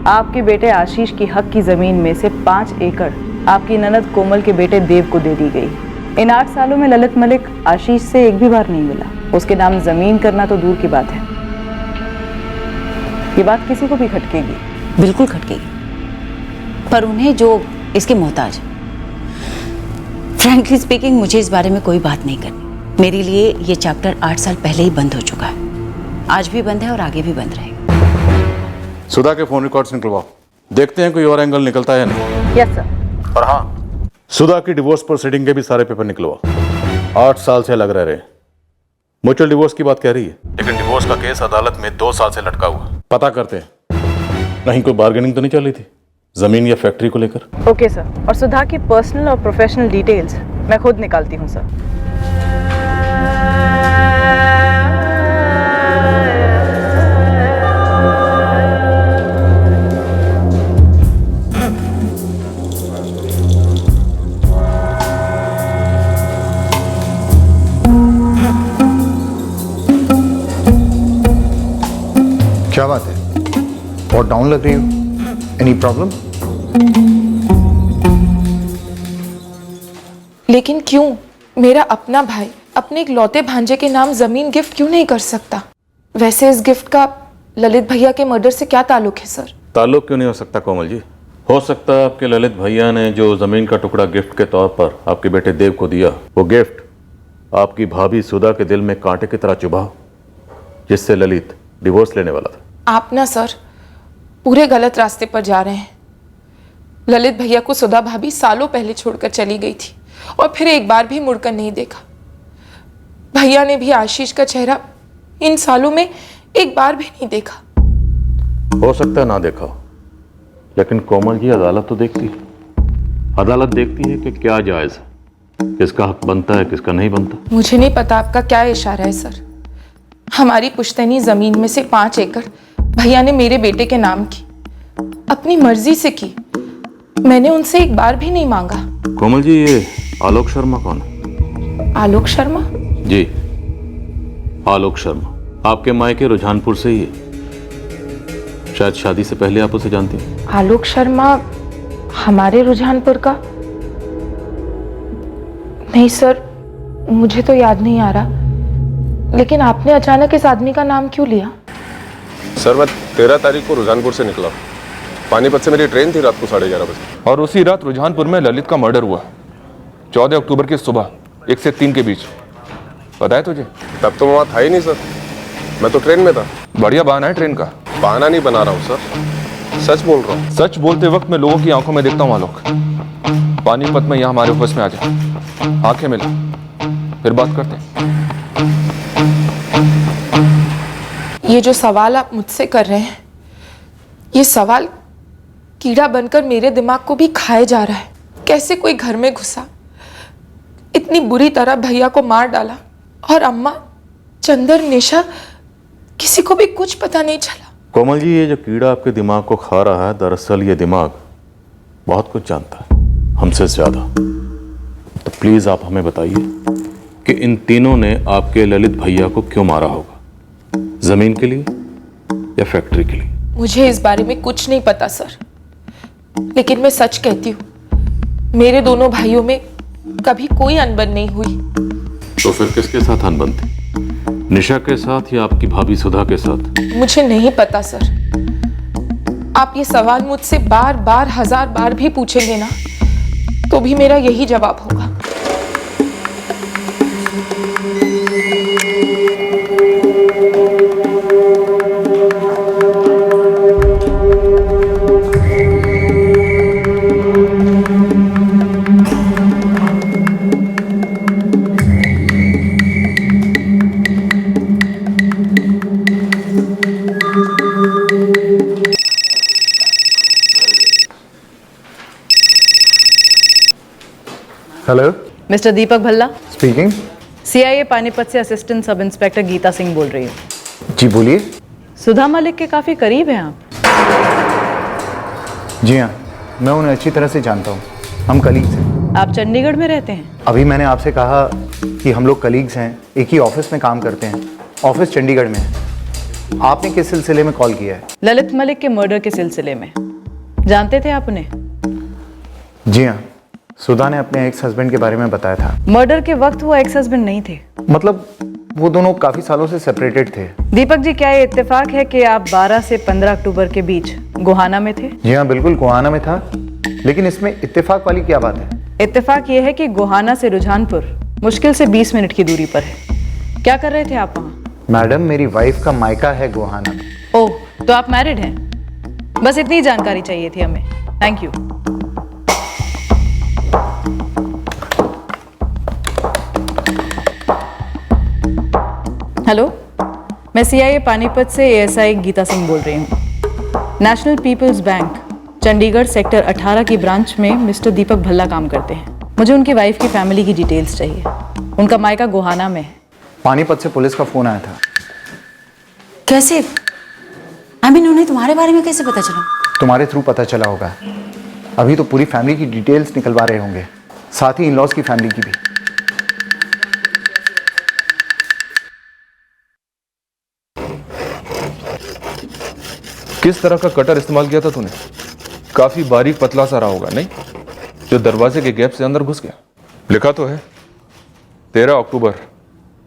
आपके बेटे आशीष की हक की जमीन में से 5 एकड़ आपकी ननद कोमल के बेटे देव को दे दी गई। इन 8 सालों में ललित मलिक आशीष से एक भी बार नहीं मिला। उसके नाम जमीन करना तो दूर की बात है। ये बात किसी को भी खटकेगी। बिल्कुल खटकेगी, पर उन्हें जो इसके मोहताज है। फ्रैंकली स्पीकिंग, मुझे इस बारे में कोई बात नहीं करनी। मेरे लिए ये चैप्टर 8 साल पहले ही बंद हो चुका है। आज भी बंद है और आगे भी बंद रहेगा। सुधा के फोन रिकॉर्ड्स निकलवाओ, देखते हैं कोई और एंगल निकलता है या नहीं। Yes sir. और हाँ, सुधा की डिवोर्स प्रोसीडिंग के भी सारे पेपर निकलवाओ। 8 साल से अलग रह रहे। म्यूचुअल डिवोर्स की बात कह रही है, लेकिन डिवोर्स का केस अदालत में 2 साल से लटका हुआ। पता करते हैं नहीं कोई बार्गेनिंग तो नहीं चल रही थी जमीन या फैक्ट्री को लेकर। Okay sir. और सुधा की पर्सनल और प्रोफेशनल डिटेल्स मैं खुद निकालती हूँ सर। क्या बात है? बहुत डाउन लग रही हो। Any problem? लेकिन क्यों? मेरा अपना भाई अपने इकलौते भांजे के नाम जमीन गिफ्ट क्यों नहीं कर सकता? वैसे इस गिफ्ट का ललित भैया के मर्डर से क्या ताल्लुक है सर? ताल्लुक क्यों नहीं हो सकता कोमल जी? हो सकता है आपके ललित भैया ने जो जमीन का टुकड़ा गिफ्ट के तौर पर आपके बेटे देव को दिया, वो गिफ्ट आपकी भाभी सुधा के दिल में कांटे की तरह चुभा, जिससे ललित डिवोर्स लेने वाला था। आप ना सर पूरे गलत रास्ते पर जा रहे हैं। ललित भैया को सुधा भाभी सालों पहले छोड़कर चली गई थी और फिर एक बार भी मुड़कर नहीं देखा। भैया ने भी आशीष का चेहरा इन सालों में एक बार भी नहीं देखा। हो सकता है ना देखा हो, लेकिन कोमल जी अदालत तो देखती है। अदालत देखती है कि क्या जायज है, किसका हक बनता है, किसका नहीं बनता। मुझे नहीं पता आपका क्या इशारा है सर। हमारी पुश्तैनी जमीन में से 5 एकड़ भैया ने मेरे बेटे के नाम की, अपनी मर्जी से की। मैंने उनसे एक बार भी नहीं मांगा। कोमल जी, ये आलोक शर्मा कौन है? आलोक शर्मा? जी, आलोक शर्मा आपके मायके रुझानपुर से ही है। शायद शादी से पहले आप उसे जानती हैं। आलोक शर्मा हमारे रुझानपुर का? नहीं सर, मुझे तो याद नहीं आ रहा। लेकिन आपने अचानक इस आदमी का नाम क्यों लिया? सर, मैं 13 तारीख को रुझानपुर से निकला। पानीपत से मेरी ट्रेन थी रात को 11:30 बजे। और उसी रात रुझानपुर में ललित का मर्डर हुआ, 14 अक्टूबर की सुबह 1 से 3 के बीच। पता है तुझे? तब तो मैं वहाँ था ही नहीं सर, मैं तो ट्रेन में था। बढ़िया बहाना है ट्रेन का। बहाना नहीं बना रहा हूँ सर, सच बोल रहा हूँ। सच बोलते वक्त मैं लोगों की आंखों में देखता हूँ आलोक। पानीपत में यहाँ हमारे ऑफिस में आ जा, आंखें मिला, फिर बात करते हैं। ये जो सवाल आप मुझसे कर रहे हैं, ये सवाल कीड़ा बनकर मेरे दिमाग को भी खाए जा रहा है। कैसे कोई घर में घुसा, इतनी बुरी तरह भैया को मार डाला, और अम्मा, चंदर, निशा, किसी को भी कुछ पता नहीं चला। कोमल जी, ये जो कीड़ा आपके दिमाग को खा रहा है, दरअसल ये दिमाग बहुत कुछ जानता है, हमसे ज्यादा। तो प्लीज आप हमें बताइए कि इन तीनों ने आपके ललित भैया को क्यों मारा होगा? जमीन के लिए या फैक्ट्री के लिए? मुझे इस बारे में कुछ नहीं पता सर, लेकिन मैं सच कहती हूँ, मेरे दोनों भाइयों में कभी कोई अनबन नहीं हुई। तो फिर किसके साथ अनबन थी? निशा के साथ या आपकी भाभी सुधा के साथ? मुझे नहीं पता सर। आप ये सवाल मुझसे बार बार 1000 बार भी पूछेंगे ना, तो भी मेरा यही जवाब होगा। हेलो, मिस्टर दीपक भल्ला। स्पीकिंग। सीआईए पानीपत से assistant sub inspector Gita Singh बोल रही हूँ। जी बोलिए। सुधा मलिक के काफी करीब हैं आप। जी हाँ, मैं उन्हें अच्छी तरह से जानता हूँ, हम कलीग्स हैं। आप चंडीगढ़ में रहते हैं? अभी मैंने आपसे कहा कि हम लोग कलीग्स हैं, एक ही ऑफिस में काम करते हैं। ऑफिस चंडीगढ़ में है। आपने किस सिलसिले में कॉल किया है? ललित मलिक के मर्डर के सिलसिले में। जानते थे आप उन्हें? जी हाँ, सुधा ने अपने एक्स हस्बैंड के बारे में बताया था। मर्डर के वक्त वो एक्स हस्बैंड नहीं थे? मतलब वो दोनों काफी सालों से सेपरेटेड थे। दीपक जी, क्या ये इत्तेफाक है कि आप 12 से 15 अक्टूबर के बीच गोहाना में थे? जी हाँ, बिल्कुल गोहाना में था, लेकिन इसमें इत्तेफाक वाली क्या बात है? इत्तेफाक ये है कि गोहाना से रुझानपुर मुश्किल से 20 मिनट की दूरी पर है। क्या कर रहे थे आप वहाँ? मैडम, मेरी वाइफ का मायका है गोहाना। ओह, तो आप मैरिड हैं? बस इतनी जानकारी चाहिए थी हमें। Thank you. हेलो, मैं सीआईए पानीपत से एएसआई गीता सिंह बोल रही हूँ। National peoples bank Chandigarh sector 18 की ब्रांच में मिस्टर दीपक भल्ला काम करते हैं। मुझे उनकी वाइफ की फैमिली की डिटेल्स चाहिए। उनका मायका गोहाना में है। पानीपत से पुलिस का फोन आया था। कैसे? उन्हें तुम्हारे बारे में कैसे पता चला? तुम्हारे थ्रू पता चला होगा। अभी तो पूरी फैमिली की डिटेल्स निकलवा रहे होंगे, साथ ही इन लॉज की फैमिली की भी। किस तरह का कटर इस्तेमाल किया था तूने? काफी बारीक पतला सा रहा होगा, नहीं? जो दरवाजे के गैप से अंदर घुस गया। लिखा तो है 13 अक्टूबर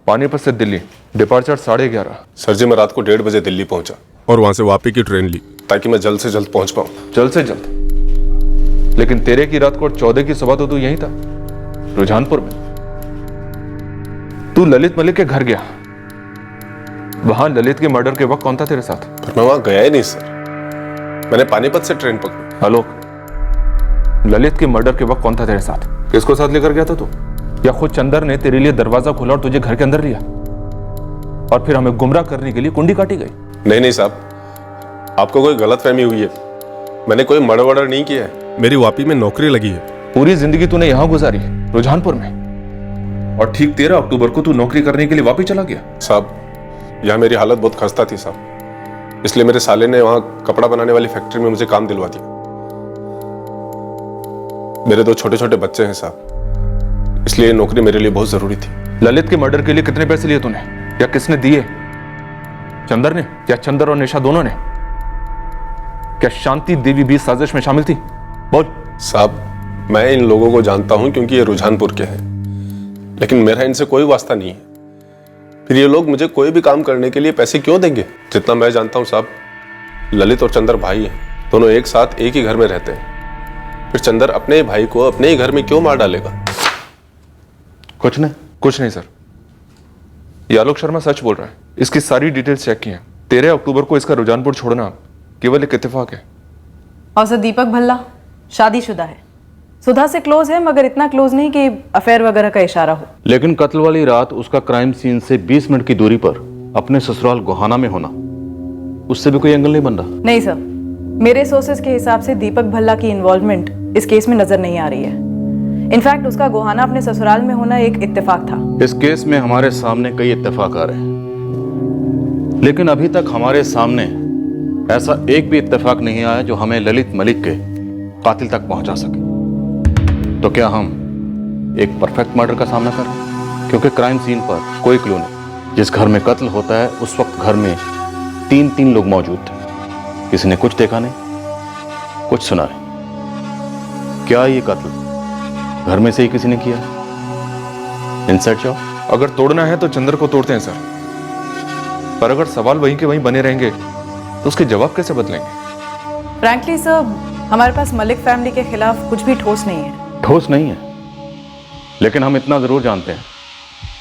पानीपत से दिल्ली, डिपार्चर 11:30। सर जी, मैं रात को 1:30 बजे दिल्ली पहुंचा और वहां से वापसी की ट्रेन ली ताकि मैं जल्द से जल्द पहुंच पाऊं। जल्द से जल्द? लेकिन 13 की रात को और 14 की सुबह तो तू यहीं था, रुझानपुर में। तू ललित मलिक के घर गया। वहां ललित के मर्डर के वक्त कौन था तेरे साथ? पर मैं वहां गया ही नहीं सर, मैंने पानीपत से ट्रेन पकड़ी। आलोक, ललित के मर्डर के वक्त कौन था तेरे साथ? किसको साथ लेकर गया था तू? या खुद चंदर ने तेरे लिए दरवाजा खोला और तुझे घर के अंदर लिया और फिर हमें गुमराह करने के लिए कुंडी काटी गई? नहीं नहीं साहब, आपको कोई गलतफहमी हुई है। मैंने कोई मर्डर वर्डर नहीं किया है, मेरी वापी में नौकरी लगी है। पूरी जिंदगी तूने यहां गुजारी, रुझानपुर में, और ठीक 13 अक्टूबर को तू नौकरी करने के लिए वापी चला गया। साहब, यहाँ मेरी हालत बहुत खस्ता थी साहब, इसलिए मेरे साले ने वहां कपड़ा बनाने वाली फैक्ट्री में मुझे काम दिलवा दिया। मेरे 2 छोटे छोटे बच्चे हैं साहब, इसलिए ये नौकरी मेरे लिए बहुत जरूरी थी। ललित के मर्डर के लिए कितने पैसे लिए तूने, या किसने दिए? चंदर ने या चंदर और निशा दोनों ने? क्या शांति देवी भी साजिश में शामिल थी? बोल। साहब, मैं इन लोगों को जानता हूं क्योंकि ये रुझानपुर के हैं, लेकिन मेरा इनसे कोई वास्ता नहीं है। फिर ये लोग मुझे कोई भी काम करने के लिए पैसे क्यों देंगे? जितना मैं जानता हूं साहब, ललित और चंदर भाई हैं, दोनों एक साथ एक ही घर में रहते हैं। फिर चंदर अपने भाई को अपने ही घर में क्यों मार डालेगा? कुछ नहीं सर, ये आलोक शर्मा सच बोल रहा है। इसकी सारी डिटेल्स चेक की हैं। 13 अक्टूबर को इसका रुझानपुर छोड़ना केवल एक इत्तेफाक है। और सर, दीपक भल्ला शादीशुदा है, सुधा से क्लोज है, मगर इतना क्लोज नहीं कि अफेयर वगैरह का इशारा हो। लेकिन कत्ल वाली रात उसका क्राइम सीन से 20 मिनट की दूरी पर अपने ससुराल गोहाना में होना, उससे भी कोई एंगल नहीं बन रहा? नहीं सर, मेरे सोर्सेज के हिसाब से दीपक भल्ला की इन्वॉल्वमेंट इस केस में नजर नहीं आ रही है। इनफैक्ट उसका गोहाना अपने ससुराल में होना एक इत्तेफाक था। इस केस में हमारे सामने कई इत्तेफाक आ रहे हैं, लेकिन अभी तक हमारे सामने ऐसा एक भी इत्तेफाक नहीं आया जो हमें ललित मलिक के कातिल तक पहुंचा सके। तो क्या हम एक परफेक्ट मर्डर का सामना कर रहे हैं? क्योंकि क्राइम सीन पर कोई क्लू नहीं। जिस घर में कत्ल होता है उस वक्त घर में 3 लोग मौजूद थे। किसी ने कुछ देखा नहीं, कुछ सुना नहीं। क्या ये कत्ल घर में से ही किसी ने किया? Inside job. अगर तोड़ना है तो चंद्र को तोड़ते हैं सर, पर अगर सवाल वहीं के वहीं बने रहेंगे तो उसके जवाब कैसे बदलेंगे? फ्रैंकली सर, हमारे पास मलिक फैमिली के खिलाफ कुछ भी ठोस नहीं है। ठोस नहीं है, लेकिन हम इतना जरूर जानते हैं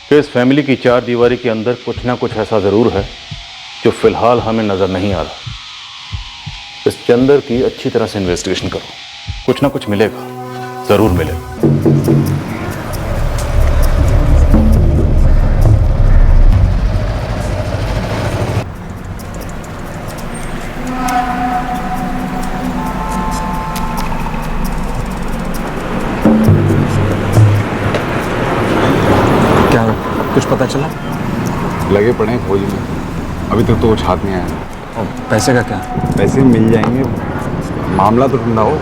कि इस फैमिली की 4 दीवारी के अंदर कुछ ना कुछ ऐसा जरूर है जो फिलहाल हमें नजर नहीं आ रहा। इस चंदर की अच्छी तरह से इन्वेस्टिगेशन करो, कुछ ना कुछ मिलेगा, जरूर मिलेगा। कुछ पता चला? लगे पड़े हैं खोज में, अभी तक तो कुछ हाथ नहीं आया। और पैसे का क्या? पैसे मिल जाएंगे, मामला तो ठंडा हो।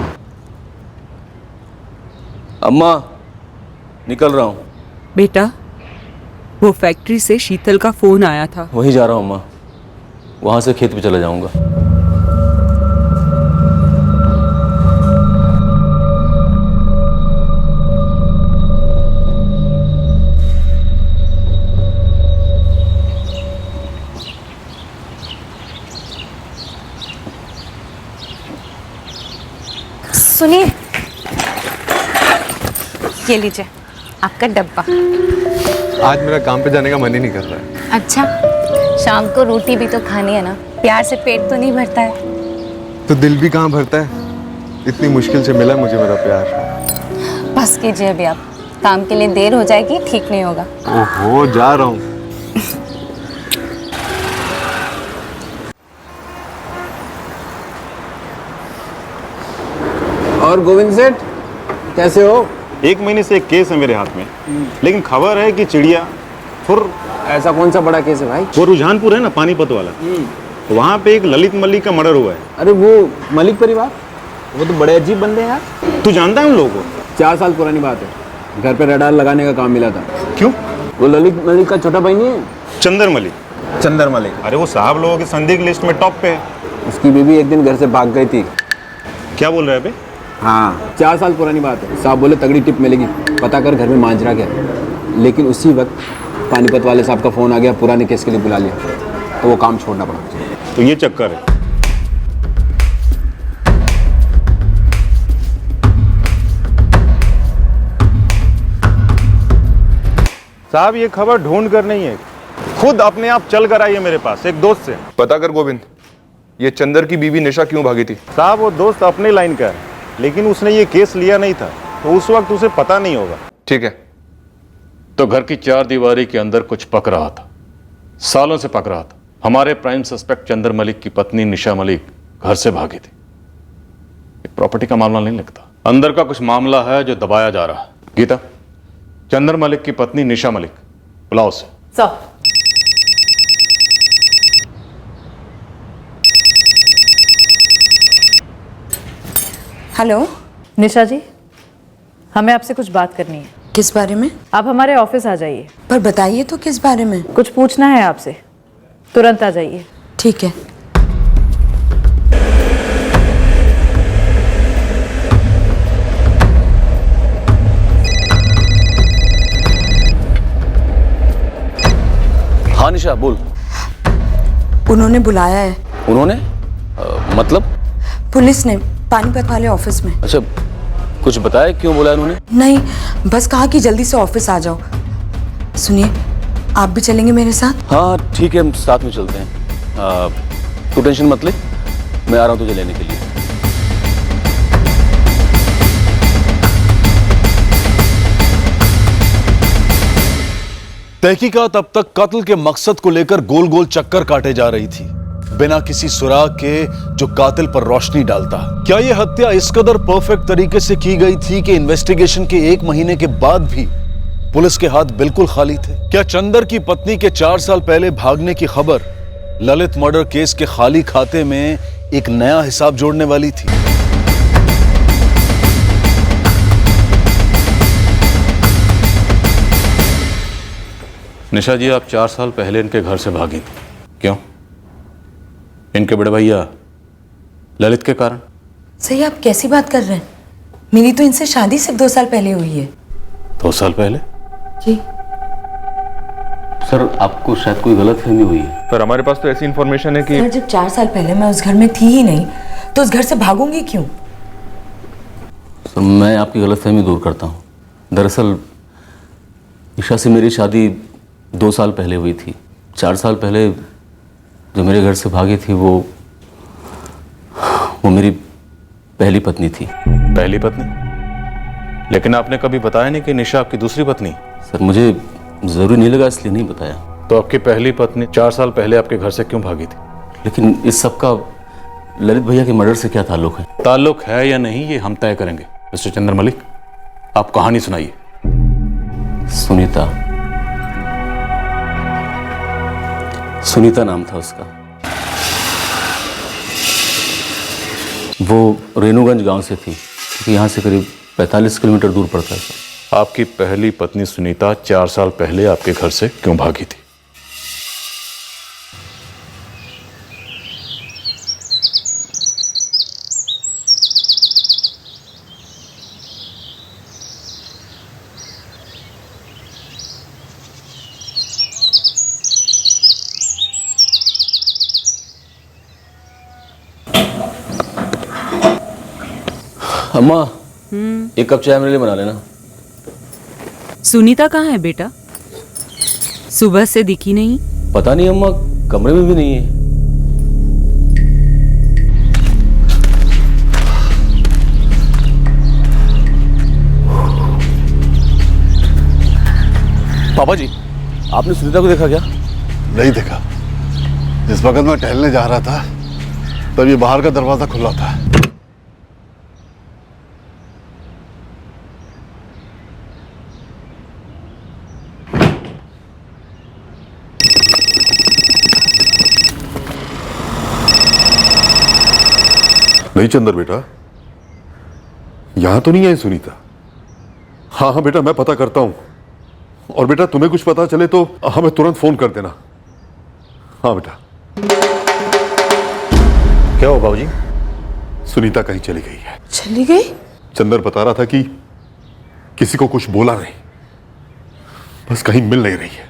अम्मा, निकल रहा हूँ। बेटा, वो फैक्ट्री से शीतल का फोन आया था। वहीं जा रहा हूँ अम्मा, वहां से खेत पे चला जाऊंगा। सुनिए, ये लीजिए आपका डब्बा। आज मेरा काम पे जाने का मन ही नहीं कर रहा है। अच्छा, शाम को रोटी भी तो खानी है ना, प्यार से पेट तो नहीं भरता है। तो दिल भी कहाँ भरता है? इतनी मुश्किल से मिला मुझे मेरा प्यार। बस कीजिए अभी आप, काम के लिए देर हो जाएगी, ठीक नहीं होगा। ओहो, जा रहा हूँ। और गोविंद सेठ कैसे हो? 1 महीने से एक केस है मेरे हाथ में, लेकिन खबर है कि चिड़िया फुर। ऐसा कौन सा बड़ा केस है भाई? वो रुझानपुर है ना, पानीपत वाला, वहाँ पे एक ललित मलिक का मर्डर हुआ है। अरे वो मलिक परिवार, वो तो बड़े अजीब बंदे हैं यार। तू जानता है उन लोगों को? 4 साल पुरानी बात है, घर पे रडार लगाने का काम मिला था। क्यों? वो ललित मलिक का छोटा भाई नहीं है? चंदर मलिक। चंदर मलिक? अरे वो साहब लोगों की संदिग्ध लिस्ट में टॉप पे है। उसकी बीवी एक दिन घर से भाग गई थी। क्या बोल रहे हैं बे? हाँ, 4 साल पुरानी बात है। साहब बोले तगड़ी टिप मिलेगी, पता कर घर में मांजरा क्या। लेकिन उसी वक्त पानीपत वाले साहब का फोन आ गया, पुराने केस के लिए बुला लिया, तो वो काम छोड़ना पड़ा। तो ये चक्कर है। साहब ये खबर ढूंढ कर नहीं है, खुद अपने आप चल कर आई है मेरे पास एक दोस्त से। पता कर गोविंद, ये चंदर की बीवी निशा क्यों भागी थी? साहब वो दोस्त अपने लाइन का है, लेकिन उसने ये केस लिया नहीं था, तो उस वक्त उसे पता नहीं होगा। ठीक है, तो घर की 4 दीवारी के अंदर कुछ पक रहा था, सालों से पक रहा था। हमारे प्राइम सस्पेक्ट चंदर मलिक की पत्नी निशा मलिक घर से भागी थी। एक प्रॉपर्टी का मामला नहीं लगता, अंदर का कुछ मामला है जो दबाया जा रहा है। गीता, चंदर मलिक की पत्नी निशा मलिक बुलाओ से। सर, हेलो निशा जी, हमें आपसे कुछ बात करनी है। किस बारे में? आप हमारे ऑफिस आ जाइए। पर बताइए तो किस बारे में? कुछ पूछना है आपसे, तुरंत आ जाइए। ठीक है। हाँ निशा बोल। उन्होंने बुलाया है। उन्होंने? मतलब? पुलिस ने, पानीपत वाले ऑफिस में। अच्छा, कुछ बताया क्यों बोला उन्होंने? नहीं, बस कहा कि जल्दी से ऑफिस आ जाओ। सुनिए, आप भी चलेंगे मेरे साथ? हाँ ठीक है, हम साथ में चलते हैं। तू टेंशन मत ले, मैं आ रहा हूँ तुझे लेने के लिए। तहकीकात अब तक कत्ल के मकसद को लेकर गोल गोल चक्कर काटे जा रही थी, बिना किसी सुराग के जो कातिल पर रोशनी डालता। क्या यह हत्या इस कदर परफेक्ट तरीके से की गई थी कि इन्वेस्टिगेशन के 1 महीने के बाद भी पुलिस के हाथ बिल्कुल खाली थे? क्या चंदर की पत्नी के 4 साल पहले भागने की खबर ललित मर्डर केस के खाली खाते में एक नया हिसाब जोड़ने वाली थी? निशा जी, आप 4 साल पहले इनके घर से भागी थी। क्यों? इनके बड़े भैया ललित के कारण? सही, आप कैसी बात कर रहे हैं? मेरी तो इनसे शादी सिर्फ 2 साल पहले हुई है। 2 साल पहले? जी सर, आपको शायद कोई गलतफहमी हुई है। पर हमारे पास तो ऐसी इन्फॉर्मेशन है कि सर, जब 4 साल पहले मैं उस घर में थी ही नहीं तो उस घर से भागूंगी क्यों? सर, मैं आपकी गलतफहमी दूर करता हूँ। दरअसल ईशा से मेरी शादी 2 साल पहले हुई थी। 4 साल पहले जो मेरे घर से भागी थी वो मेरी पहली पत्नी थी। पहली पत्नी? लेकिन आपने कभी बताया नहीं कि निशा आपकी दूसरी पत्नी? सर, मुझे जरूरी नहीं लगा इसलिए नहीं बताया। तो आपकी पहली पत्नी 4 साल पहले आपके घर से क्यों भागी थी? लेकिन इस सब का ललित भैया के मर्डर से क्या ताल्लुक है? ताल्लुक है या नहीं ये हम तय करेंगे। मिस्टर चंद्र मलिक, आप कहानी सुनाइए। सुनीता नाम था उसका। वो रेणुगंज गांव से थी, क्योंकि यहाँ से करीब 45 किलोमीटर दूर पड़ता है सर। आपकी पहली पत्नी सुनीता 4 साल पहले आपके घर से क्यों भागी थी? अम्मा, एक कप चाय मेरे लिए बना लेना। सुनीता कहाँ है बेटा? सुबह से दिखी नहीं। पता नहीं अम्मा, कमरे में भी नहीं है। पापा जी, आपने सुनीता को देखा क्या? नहीं देखा। जिस वक्त मैं टहलने जा रहा था तब ये बाहर का दरवाजा खुला था। नहीं चंदर बेटा, यहां तो नहीं आई सुनीता। हाँ हाँ बेटा, मैं पता करता हूं। और बेटा, तुम्हें कुछ पता चले तो हमें तुरंत फोन कर देना। हाँ बेटा। क्या हो बाबूजी? सुनीता कहीं चली गई है। चली गई? चंदर बता रहा था कि किसी को कुछ बोला नहीं, बस कहीं मिल नहीं रही है।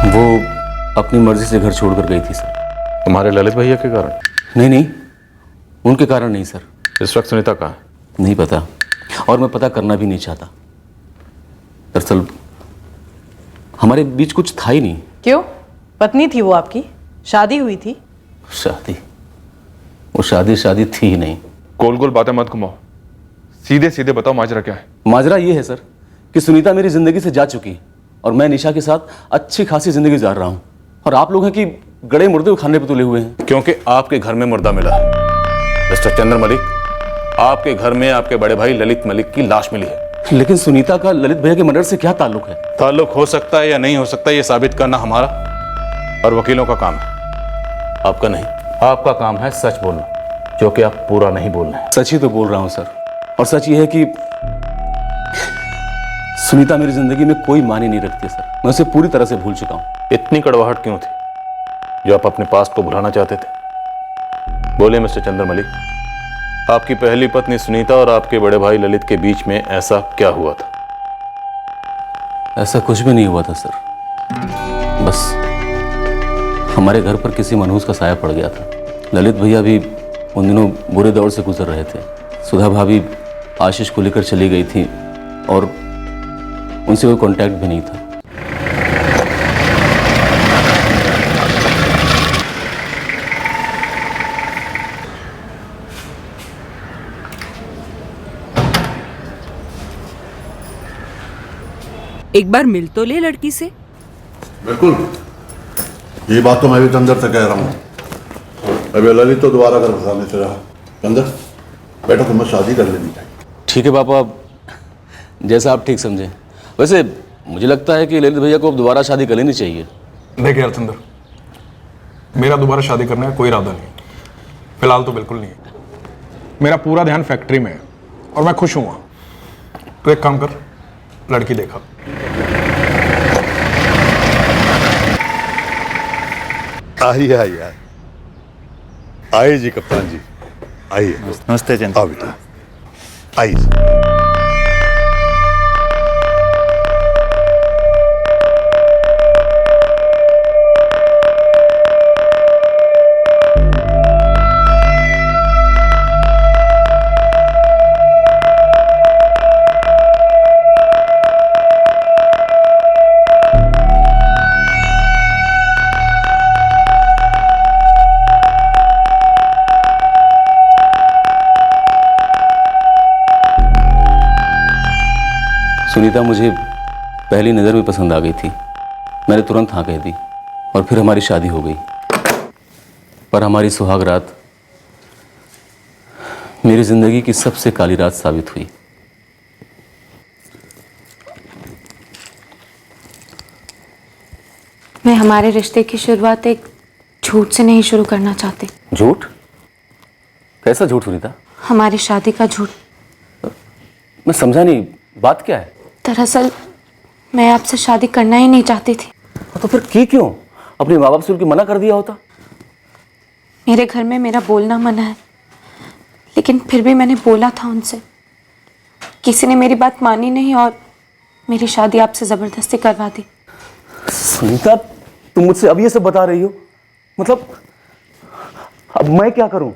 वो अपनी मर्जी से घर छोड़कर गई थी सर। तुम्हारे ललित भैया के कारण? नहीं, उनके कारण नहीं सर। इस वक्त सुनीता कहाँ है? नहीं पता, और मैं पता करना भी नहीं चाहता। दरअसल हमारे बीच कुछ था ही नहीं। क्यों? पत्नी थी वो आपकी, शादी हुई थी। वो शादी थी ही नहीं। गोल गोल बातें मत घुमाओ, सीधे सीधे बताओ माजरा क्या है। माजरा ये है सर कि सुनीता मेरी जिंदगी से जा चुकी है और मैं निशा के साथ अच्छी खासी जिंदगी गुजार रहा हूं, और आप लोग हैं कि गड़े मुर्दे को खाने पे तुले हुए हैं। क्योंकि आपके घर में मुर्दा मिला है। मिस्टर चंद्र मलिक, आपके घर में आपके बड़े भाई ललित मलिक की लाश मिली है। लेकिन सुनीता का ललित भैया के मर्डर से क्या ताल्लुक है? ताल्लुक हो सकता है या नहीं हो सकता, ये साबित करना हमारा और वकीलों का काम है, आपका नहीं। आपका काम है सच बोलना, जो कि आप पूरा नहीं बोल रहे हैं। सच ही तो बोल रहा हूं सर, और सच ये है कि सुनीता मेरी जिंदगी में कोई मानी नहीं रखती सर। मैं उसे पूरी तरह से भूल चुका हूं। इतनी कड़वाहट क्यों थी जो आप अपने पास्ट को भुलाना चाहते थे? बोले मिस्टर चंद्र मलिक, आपकी पहली पत्नी सुनीता और आपके बड़े भाई ललित के बीच में ऐसा क्या हुआ था? ऐसा कुछ भी नहीं हुआ था सर, बस हमारे घर पर किसी मनहूस का साया पड़ गया था। ललित भैया भी उन दिनों बुरे दौर से गुजर रहे थे। सुधा भाभी आशीष को लेकर चली गई थी और उनसे कोई कांटेक्ट भी नहीं था। एक बार मिल तो ले लड़की से। बिल्कुल, ये बात तो मैं भी चंदर से कह रहा हूँ। अभी ललित तो दोबारा घर फंसाने से रहा। चंदर बेटा, तुम्हें शादी कर लेनी चाहिए। ठीक है पापा, जैसा आप ठीक समझें। वैसे मुझे लगता है कि ललित भैया को अब दोबारा शादी कर लेनी चाहिए। देख यार चंदर, मेरा दोबारा शादी करने का कोई इरादा नहीं। फिलहाल तो बिल्कुल नहीं है। मेरा पूरा ध्यान फैक्ट्री में है और मैं खुश हूँ। तो एक काम कर, लड़की देखा। आइए आइए आइए जी कप्तान जी, आइए। नमस्ते चंद। आओ बेटा, आइए। सुनीता मुझे पहली नज़र में पसंद आ गई थी। मैंने तुरंत हाँ कह दी और फिर हमारी शादी हो गई। पर हमारी सुहाग रात मेरी जिंदगी की सबसे काली रात साबित हुई। मैं हमारे रिश्ते की शुरुआत एक झूठ से नहीं शुरू करना चाहती। झूठ? कैसा झूठ सुनीता? हमारी शादी का झूठ। मैं समझा नहीं, बात क्या है? दरअसल मैं आपसे शादी करना ही नहीं चाहती थी। तो फिर की क्यों? अपने माँ बाप से उनकी मना कर दिया होता। मेरे घर में मेरा बोलना मना है, लेकिन फिर भी मैंने बोला था उनसे। किसी ने मेरी बात मानी नहीं और मेरी शादी आपसे जबरदस्ती करवा दी। सुनीता, तुम मुझसे अब ये सब बता रही हो? मतलब अब मैं क्या करूं?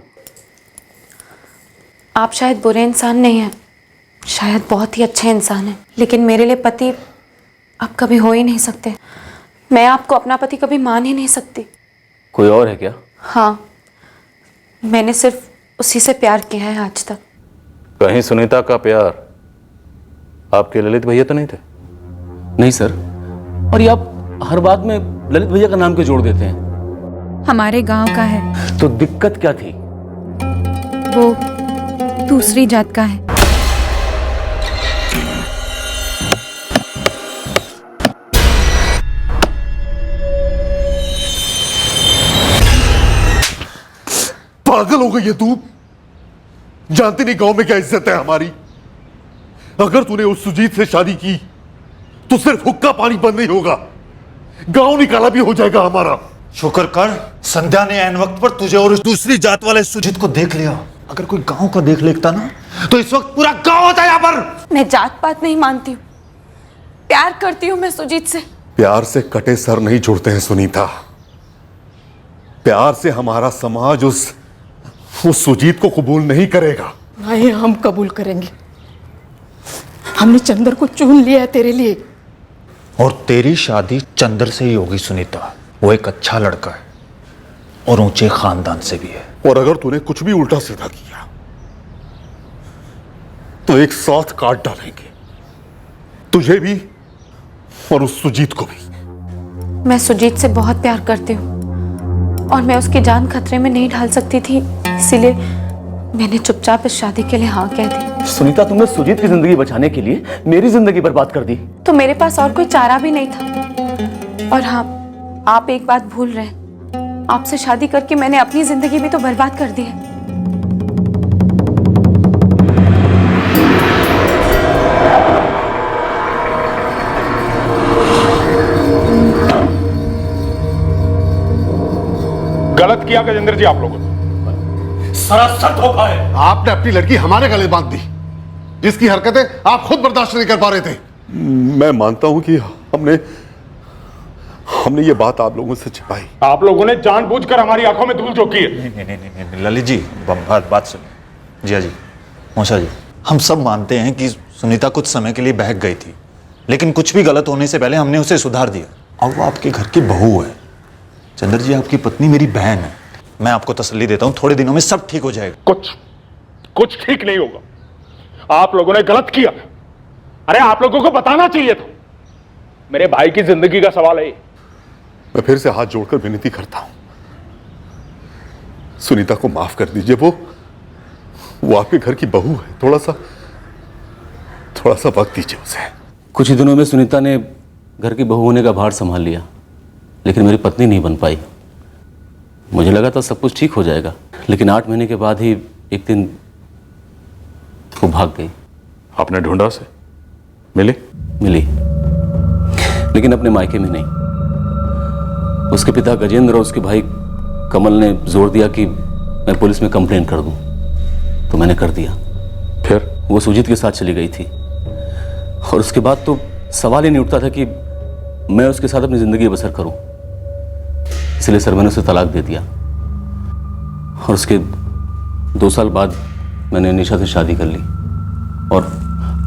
आप शायद बुरे इंसान नहीं हैं, शायद बहुत ही अच्छे इंसान हैं, लेकिन मेरे लिए पति आप कभी हो ही नहीं सकते। मैं आपको अपना पति कभी मान ही नहीं सकती। कोई और है क्या? हाँ, मैंने सिर्फ उसी से प्यार किया है आज तक। कहीं सुनीता का प्यार आपके ललित भैया तो नहीं थे? नहीं सर। और ये आप हर बात में ललित भैया का नाम क्यों जोड़ देते हैं? हमारे गांव का है। तो दिक्कत क्या थी? वो दूसरी जात का है। पागल हो गई है तू? जानती नहीं गांव में क्या इज्जत है हमारी? अगर तूने उस सुजीत से शादी की तो सिर्फ हुक्का पानी बंद नहीं होगा, गांव निकाला भी हो जाएगा हमारा। शुक्र कर संध्या ने ऐन वक्त पर तुझे और उस दूसरी जात वाले सुजीत को देख लिया। अगर कोई गांव का देख लेता ना तो इस वक्त पूरा गांव होता यहाँ पर। मैं जात पात नहीं मानती हूँ, प्यार करती हूँ मैं सुजीत से। प्यार से कटे सर नहीं जुड़ते हैं सुनीता। प्यार से हमारा समाज उस सुजीत को कबूल नहीं करेगा। नहीं, हम कबूल करेंगे। हमने चंदर को चुन लिया है तेरे लिए। और तेरी शादी चंदर से ही होगी सुनीता। वो एक अच्छा लड़का है और ऊंचे खानदान से भी है। और अगर तूने कुछ भी उल्टा सीधा किया तो एक साथ काट डालेंगे, तुझे भी और उस सुजीत को भी। मैं सुजीत से बहुत प्यार करती हूँ और मैं उसकी जान खतरे में नहीं डाल सकती थी, इसीलिए मैंने चुपचाप इस शादी के लिए हाँ कह दी। सुनीता, तुमने सुजीत की जिंदगी बचाने के लिए मेरी जिंदगी बर्बाद कर दी। तो मेरे पास और कोई चारा भी नहीं था। और हाँ, आप एक बात भूल रहे हैं, आपसे शादी करके मैंने अपनी जिंदगी भी तो बर्बाद कर दी है। गलत किया गजेंद्र जी आप लोगों ने। सरासर धोखा है। आपने अपनी लड़की हमारे गले बांध दी, जिसकी हरकतें आप खुद बर्दाश्त नहीं कर पा रहे थे। मैं मानता हूं कि हमने ये बात आप लोगों से छिपाई। आप लोगों ने जानबूझकर हमारी आंखों में धूल झोंकी है। नहीं, ललित जी बात सुनिए। जिया जी, मौसा जी, हम सब मानते हैं कि सुनीता कुछ समय के लिए बहक गई थी, लेकिन कुछ भी गलत होने से पहले हमने उसे सुधार दिया। और वो आपके घर की बहू है। चंद्र जी आपकी पत्नी मेरी बहन है। मैं आपको तसल्ली देता हूं, थोड़े दिनों में सब ठीक हो जाएगा। कुछ ठीक नहीं होगा। आप लोगों ने गलत किया। अरे आप लोगों को बताना चाहिए था। मेरे भाई की जिंदगी का सवाल है। मैं फिर से हाथ जोड़कर विनती करता हूं, सुनीता को माफ कर दीजिए। वो आपके घर की बहू है। थोड़ा सा वक्त दीजिए उसे। कुछ ही दिनों में सुनीता ने घर की बहू होने का भार संभाल लिया, लेकिन मेरी पत्नी नहीं बन पाई। मुझे लगा था सब कुछ ठीक हो जाएगा, लेकिन 8 महीने के बाद ही एक दिन वो भाग गई। आपने ढूंढा उसे? मिली? मिली, लेकिन अपने मायके में नहीं। उसके पिता गजेंद्र और उसके भाई कमल ने जोर दिया कि मैं पुलिस में कंप्लेन कर दूं, तो मैंने कर दिया। फिर वो सुजीत के साथ चली गई थी, और उसके बाद तो सवाल ही नहीं उठता था कि मैं उसके साथ अपनी जिंदगी बसर करूं। इसलिए सर मैंने उसे तलाक दे दिया, और उसके 2 साल बाद मैंने निशा से शादी कर ली, और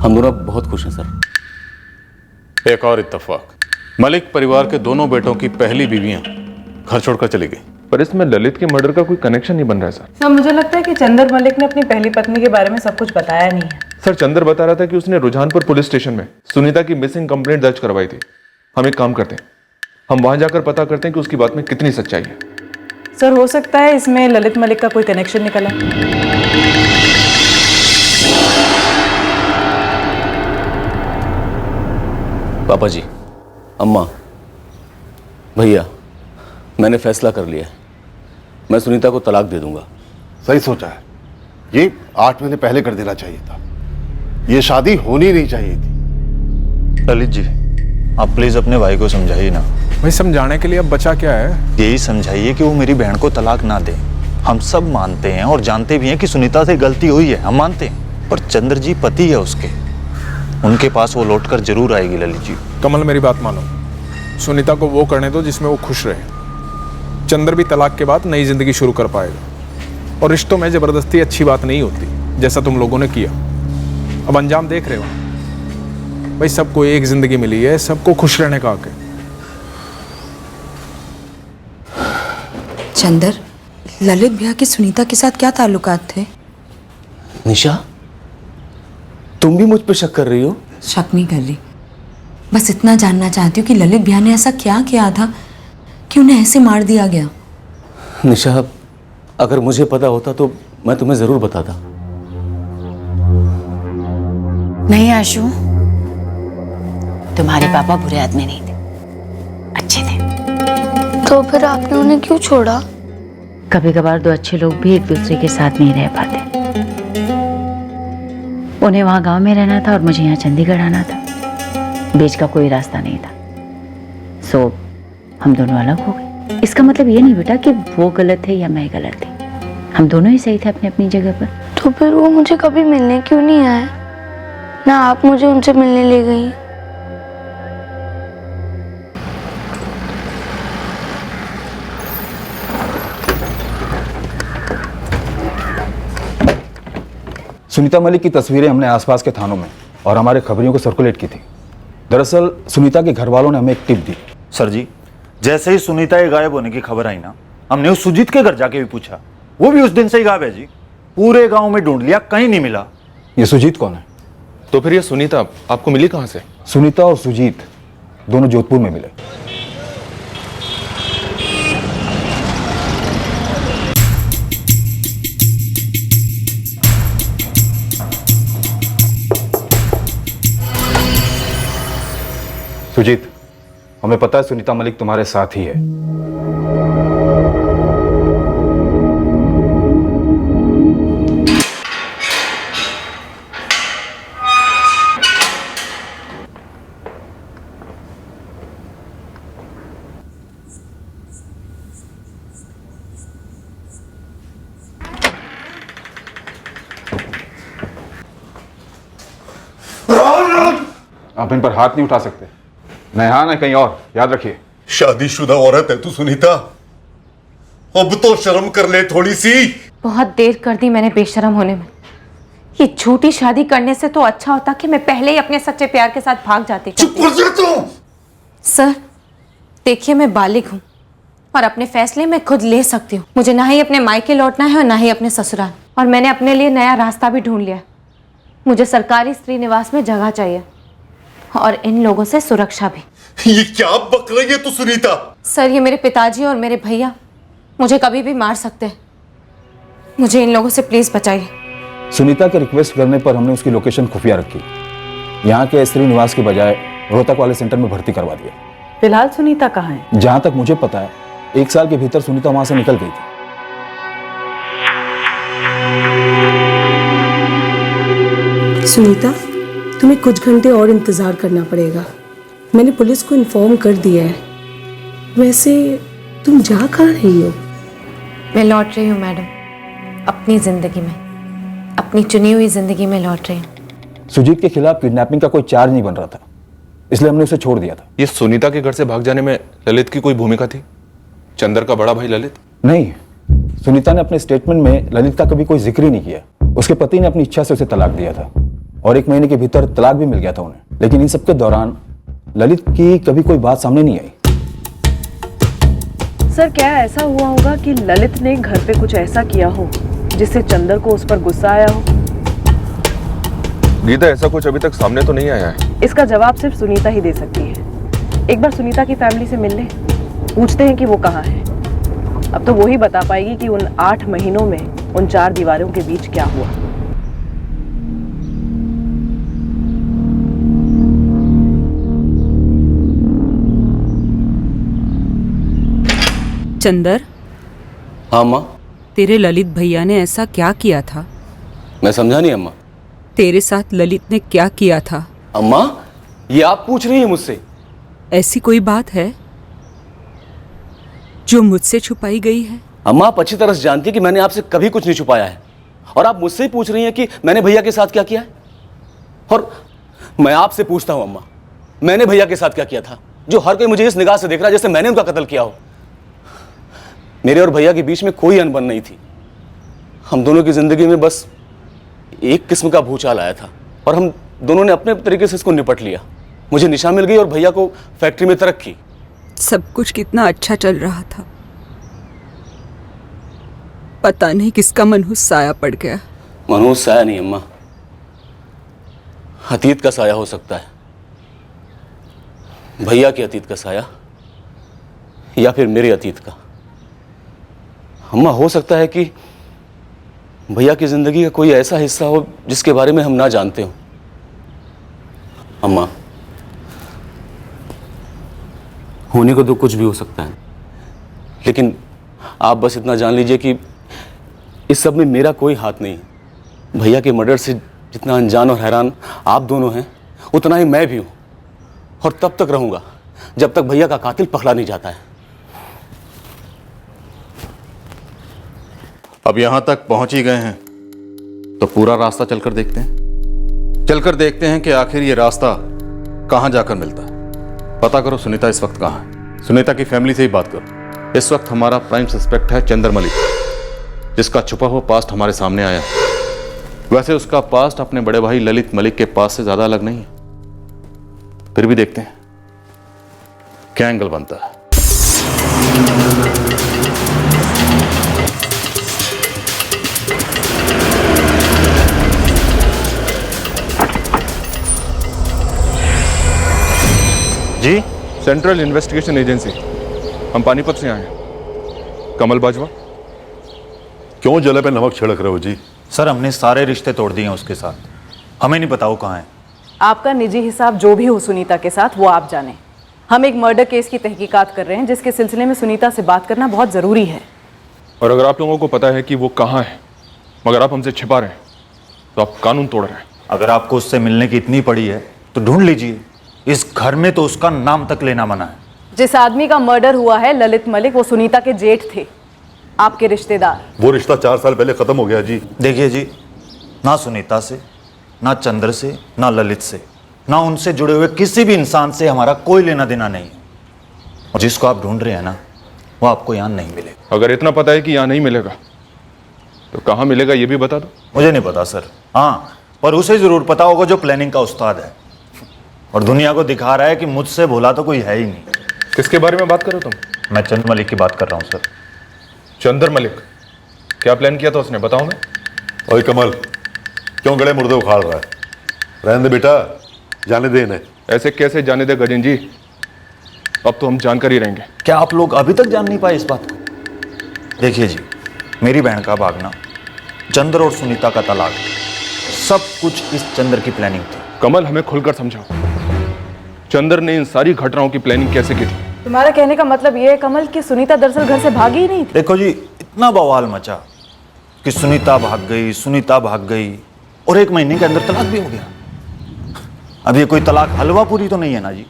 हम दोनों बहुत खुश हैं सर। एक और इत्तेफाक, मलिक परिवार के दोनों बेटों की पहली बीवियां घर छोड़कर चली गई। पर इसमें ललित के मर्डर का कोई कनेक्शन नहीं बन रहा है सर। सर मुझे लगता है कि चंदर मलिक ने अपनी पहली पत्नी के बारे में सब कुछ बताया नहीं है। सर चंदर बता रहा था कि उसने रुझानपुर पुलिस स्टेशन में सुनीता की मिसिंग कंप्लेंट दर्ज करवाई थी। हम एक काम करते हैं, हम वहां जाकर पता करते हैं कि उसकी बात में कितनी सच्चाई है। सर हो सकता है इसमें ललित मलिक का कोई कनेक्शन निकला। पापा जी, अम्मा, भैया, मैंने फैसला कर लिया है। मैं सुनीता को तलाक दे दूंगा। सही सोचा है। ये 8 महीने पहले कर देना चाहिए था। ये शादी होनी नहीं चाहिए थी। ललित जी, आप प्लीज अपने भाई को समझाइए ना। भाई समझाने के लिए अब बचा क्या है? यही समझाइए कि वो मेरी बहन को तलाक ना दे। हम सब मानते हैं और जानते भी हैं कि सुनीता से गलती हुई है, हम मानते हैं, पर चंद्र जी पति है उसके, उनके पास वो लौटकर जरूर आएगी। ललित जी, कमल मेरी बात मानो, सुनीता को वो करने दो जिसमें वो खुश रहे। चंद्र भी तलाक के बाद नई जिंदगी शुरू कर पाएगा, और रिश्तों में जबरदस्ती अच्छी बात नहीं होती, जैसा तुम लोगों ने किया। अब अंजाम देख रहे हो भाई, सबको एक जिंदगी मिली है, सबको खुश रहने का हक है। चंदर, ललित भैया की सुनीता के साथ क्या ताल्लुकात थे? निशा, तुम भी मुझ पे शक कर रही हो? शक नहीं कर रही, बस इतना जानना चाहती हूँ कि ललित भैया ने ऐसा क्या किया था कि उन्हें ऐसे मार दिया गया। निशा, अगर मुझे पता होता तो मैं तुम्हें जरूर बताता। नहीं आशु, तुम्हारे पापा बुरे आदमी नहीं थे, अच्छे थे। तो फिर आपने उन्हें क्यों छोड़ा? कभी कभार 2 अच्छे लोग भी एक दूसरे के साथ नहीं रह पाते। उन्हें वहां गांव में रहना था और मुझे यहाँ चंडीगढ़ आना था, बीच का कोई रास्ता नहीं था। सो हम दोनों अलग हो गए। इसका मतलब ये नहीं बेटा कि वो गलत है या मैं गलत थी, हम दोनों ही सही थे अपनी अपनी जगह पर। तो फिर वो मुझे कभी मिलने क्यों नहीं आए? ना आप मुझे उनसे मिलने ले गई। सुनीता मलिक की तस्वीरें हमने आसपास के थानों में और हमारे खबरियों को सर्कुलेट की थी। दरअसल सुनीता के घर वालों ने हमें एक टिप दी। सर जी, जैसे ही सुनीता के गायब होने की खबर आई ना, हमने उस सुजीत के घर जाके भी पूछा, वो भी उस दिन से ही गायब है जी। पूरे गांव में ढूंढ लिया, कहीं नहीं मिला। ये सुजीत कौन है? तो फिर ये सुनीता आपको मिली कहाँ से? सुनीता और सुजीत दोनों जोधपुर में मिले। सुजीत, हमें पता है सुनीता मलिक तुम्हारे साथ ही है। आप इन पर हाथ नहीं उठा सकते, न यहाँ न कहीं और, याद रखिए। शादीशुदा औरत है तू सुनीता, अब तो शर्म कर ले थोड़ी सी। बहुत देर कर दी मैंने बेशरम होने में। ये झूठी शादी करने से तो अच्छा होता कि मैं पहले ही अपने सच्चे प्यार के साथ भाग जाती। चुप कर जा तू। सर देखिए, मैं बालिग हूँ और अपने फैसले मैं खुद ले सकती हूँ। मुझे ना ही अपने मायके लौटना है और ना ही अपने ससुराल, और मैंने अपने लिए नया रास्ता भी ढूंढ लिया। मुझे सरकारी स्त्री निवास में जगह चाहिए और इन लोगों से सुरक्षा भी। ये क्या बक रही है तू सुनीता? सर ये मेरे पिताजी और मेरे भैया मुझे कभी भी मार सकते हैं। मुझे इन लोगों से प्लीज बचाइए। सुनीता के रिक्वेस्ट करने पर हमने उसकी लोकेशन खुफिया रखी। यहाँ के स्त्री निवास के बजाय रोहतक वाले सेंटर में भर्ती करवा दिया। फिलहाल सुनीता कहाँ है? जहाँ तक मुझे पता है 1 साल के भीतर सुनीता वहां से निकल गई थी। सुनीता, तुम्हें कुछ घंटे और इंतजार करना पड़ेगा। मैंने पुलिस को इन्फॉर्म कर दिया है। वैसे तुम जा कहाँ रही हो? मैं लौट रही हूँ मैडम, अपनी जिंदगी में, अपनी चुनी हुई जिंदगी में लौट रही हूँ। सुजीत के खिलाफ किडनैपिंग का कोई चार्ज नहीं बन रहा था, इसलिए हमने उसे छोड़ दिया था। ये सुनीता के घर से भाग जाने में ललित की कोई भूमिका थी? चंदर का बड़ा भाई ललित? नहीं, सुनीता ने अपने स्टेटमेंट में ललित का कभी कोई जिक्र ही नहीं किया। उसके पति ने अपनी इच्छा से उसे तलाक दिया था और 1 महीने के भीतर तलाक भी मिल गया था उन्हें। लेकिन इन सबके दौरान ललित की कभी कोई बात सामने नहीं आई। सर, क्या ऐसा हुआ होगा कि ललित ने घर पे कुछ ऐसा किया हो जिससे चंदर को उस पर गुस्सा आया हो? गीता, ऐसा कुछ अभी तक सामने तो नहीं आया है। इसका जवाब सिर्फ सुनीता ही दे सकती है। एक बार सुनीता की फैमिली से मिल ले, पूछते हैं कि वो कहाँ है। अब तो वो ही बता पाएगी कि उन 8 महीनों में उन 4 दीवारों के बीच क्या हुआ। चंदर। हाँ अम्मा। तेरे ललित भैया ने ऐसा क्या किया था? मैं समझा नहीं अम्मा। तेरे साथ ललित ने क्या किया था? अम्मा, ये आप पूछ रही हैं मुझसे? ऐसी कोई बात है जो मुझसे छुपाई गई है? अम्मा, आप अच्छी तरह से जानती हैं कि मैंने आपसे कभी कुछ नहीं छुपाया है, और आप मुझसे ही पूछ रही हैं कि मैंने भैया के साथ क्या किया है। और मैं आपसे पूछता हूं अम्मा, मैंने भैया के साथ क्या किया था जो हर कोई मुझे इस निगाह से देख रहा है जैसे मैंने उनका कत्ल किया हो। मेरे और भैया के बीच में कोई अनबन नहीं थी। हम दोनों की जिंदगी में बस एक किस्म का भूचाल आया था और हम दोनों ने अपने तरीके से इसको निपट लिया। मुझे निशा मिल गई और भैया को फैक्ट्री में तरक्की। सब कुछ कितना अच्छा चल रहा था, पता नहीं किसका मनहूस साया पड़ गया। मनहूस साया नहीं अम्मा, अतीत का साया हो सकता है। भैया के अतीत का साया या फिर मेरे अतीत का। अम्मा, हो सकता है कि भैया की जिंदगी का कोई ऐसा हिस्सा हो जिसके बारे में हम ना जानते हो। अम्मा, होने को तो कुछ भी हो सकता है, लेकिन आप बस इतना जान लीजिए कि इस सब में मेरा कोई हाथ नहीं है। भैया के मर्डर से जितना अनजान और हैरान आप दोनों हैं, उतना ही मैं भी हूं, और तब तक रहूंगा जब तक भैया का कातिल पकड़ा नहीं जाता है। अब यहां तक पहुंच ही गए हैं तो पूरा रास्ता चलकर देखते हैं। चलकर देखते हैं कि आखिर ये रास्ता कहां जाकर मिलता है। पता करो सुनीता इस वक्त कहां है। सुनीता की फैमिली से ही बात करो। इस वक्त हमारा प्राइम सस्पेक्ट है चंदर मलिक, जिसका छुपा हुआ पास्ट हमारे सामने आया है। वैसे उसका पास्ट अपने बड़े भाई ललित मलिक के पास से ज्यादा अलग नहीं है, फिर भी देखते हैं क्या एंगल बनता है। जी, सेंट्रल इन्वेस्टिगेशन एजेंसी, हम पानीपत से आए हैं। कमल बाजवा। क्यों जले पे नमक छिड़क रहे हो जी? सर, हमने सारे रिश्ते तोड़ दिए हैं उसके साथ, हमें नहीं पता वो कहाँ है। आपका निजी हिसाब जो भी हो सुनीता के साथ वो आप जाने। हम एक मर्डर केस की तहकीकात कर रहे हैं जिसके सिलसिले में सुनीता से बात करना बहुत ज़रूरी है। और अगर आप लोगों को पता है कि वो कहाँ है मगर आप हमसे छिपा रहे हैं तो आप कानून तोड़ रहे हैं। अगर आपको उससे मिलने की इतनी पड़ी है तो ढूंढ लीजिए। इस घर में तो उसका नाम तक लेना मना है। जिस आदमी का मर्डर हुआ है ललित मलिक, वो सुनीता के जेठ थे, आपके रिश्तेदार। वो रिश्ता 4 साल पहले खत्म हो गया जी। देखिए जी, ना सुनीता से, ना चंद्र से, ना ललित से, ना उनसे जुड़े हुए किसी भी इंसान से हमारा कोई लेना देना नहीं है। और जिसको आप ढूंढ रहे हैं ना, वो आपको यहाँ नहीं मिलेगा। अगर इतना पता है कि यहाँ नहीं मिलेगा तो कहाँ मिलेगा ये भी बता दो। मुझे नहीं पता सर, हाँ, पर उसे जरूर पता होगा जो प्लानिंग का उस्ताद है और दुनिया को दिखा रहा है कि मुझसे भोला तो कोई है ही नहीं। किसके बारे में बात कर रहे हो तुम? मैं चंद्र मलिक की बात कर रहा हूँ सर। चंद्र मलिक? क्या प्लान किया था उसने, बताओ मैं। ओए कमल, क्यों गड़े मुर्दे उखाड़ रहा है? रहने दे बेटा, जाने दे इन्हें। ऐसे कैसे जाने दे गजेन जी, अब तो हम जानकर ही रहेंगे। क्या आप लोग अभी तक जान नहीं पाए इस बात को? देखिए जी, मेरी बहन का भागना, चंद्र और सुनीता का तलाक, सब कुछ इस चंद्र की प्लानिंग थी। कमल, हमें खुलकर समझाओ, चंद्र ने इन सारी घटनाओं की प्लानिंग कैसे की थी? तुम्हारा कहने का मतलब ये है कमल कि सुनीता दरअसल घर से भागी ही नहीं थी? देखो जी, इतना बवाल मचा कि सुनीता भाग गई और 1 महीने के अंदर तलाक भी हो गया। अब ये कोई तलाक हलवा पूरी तो नहीं है ना जी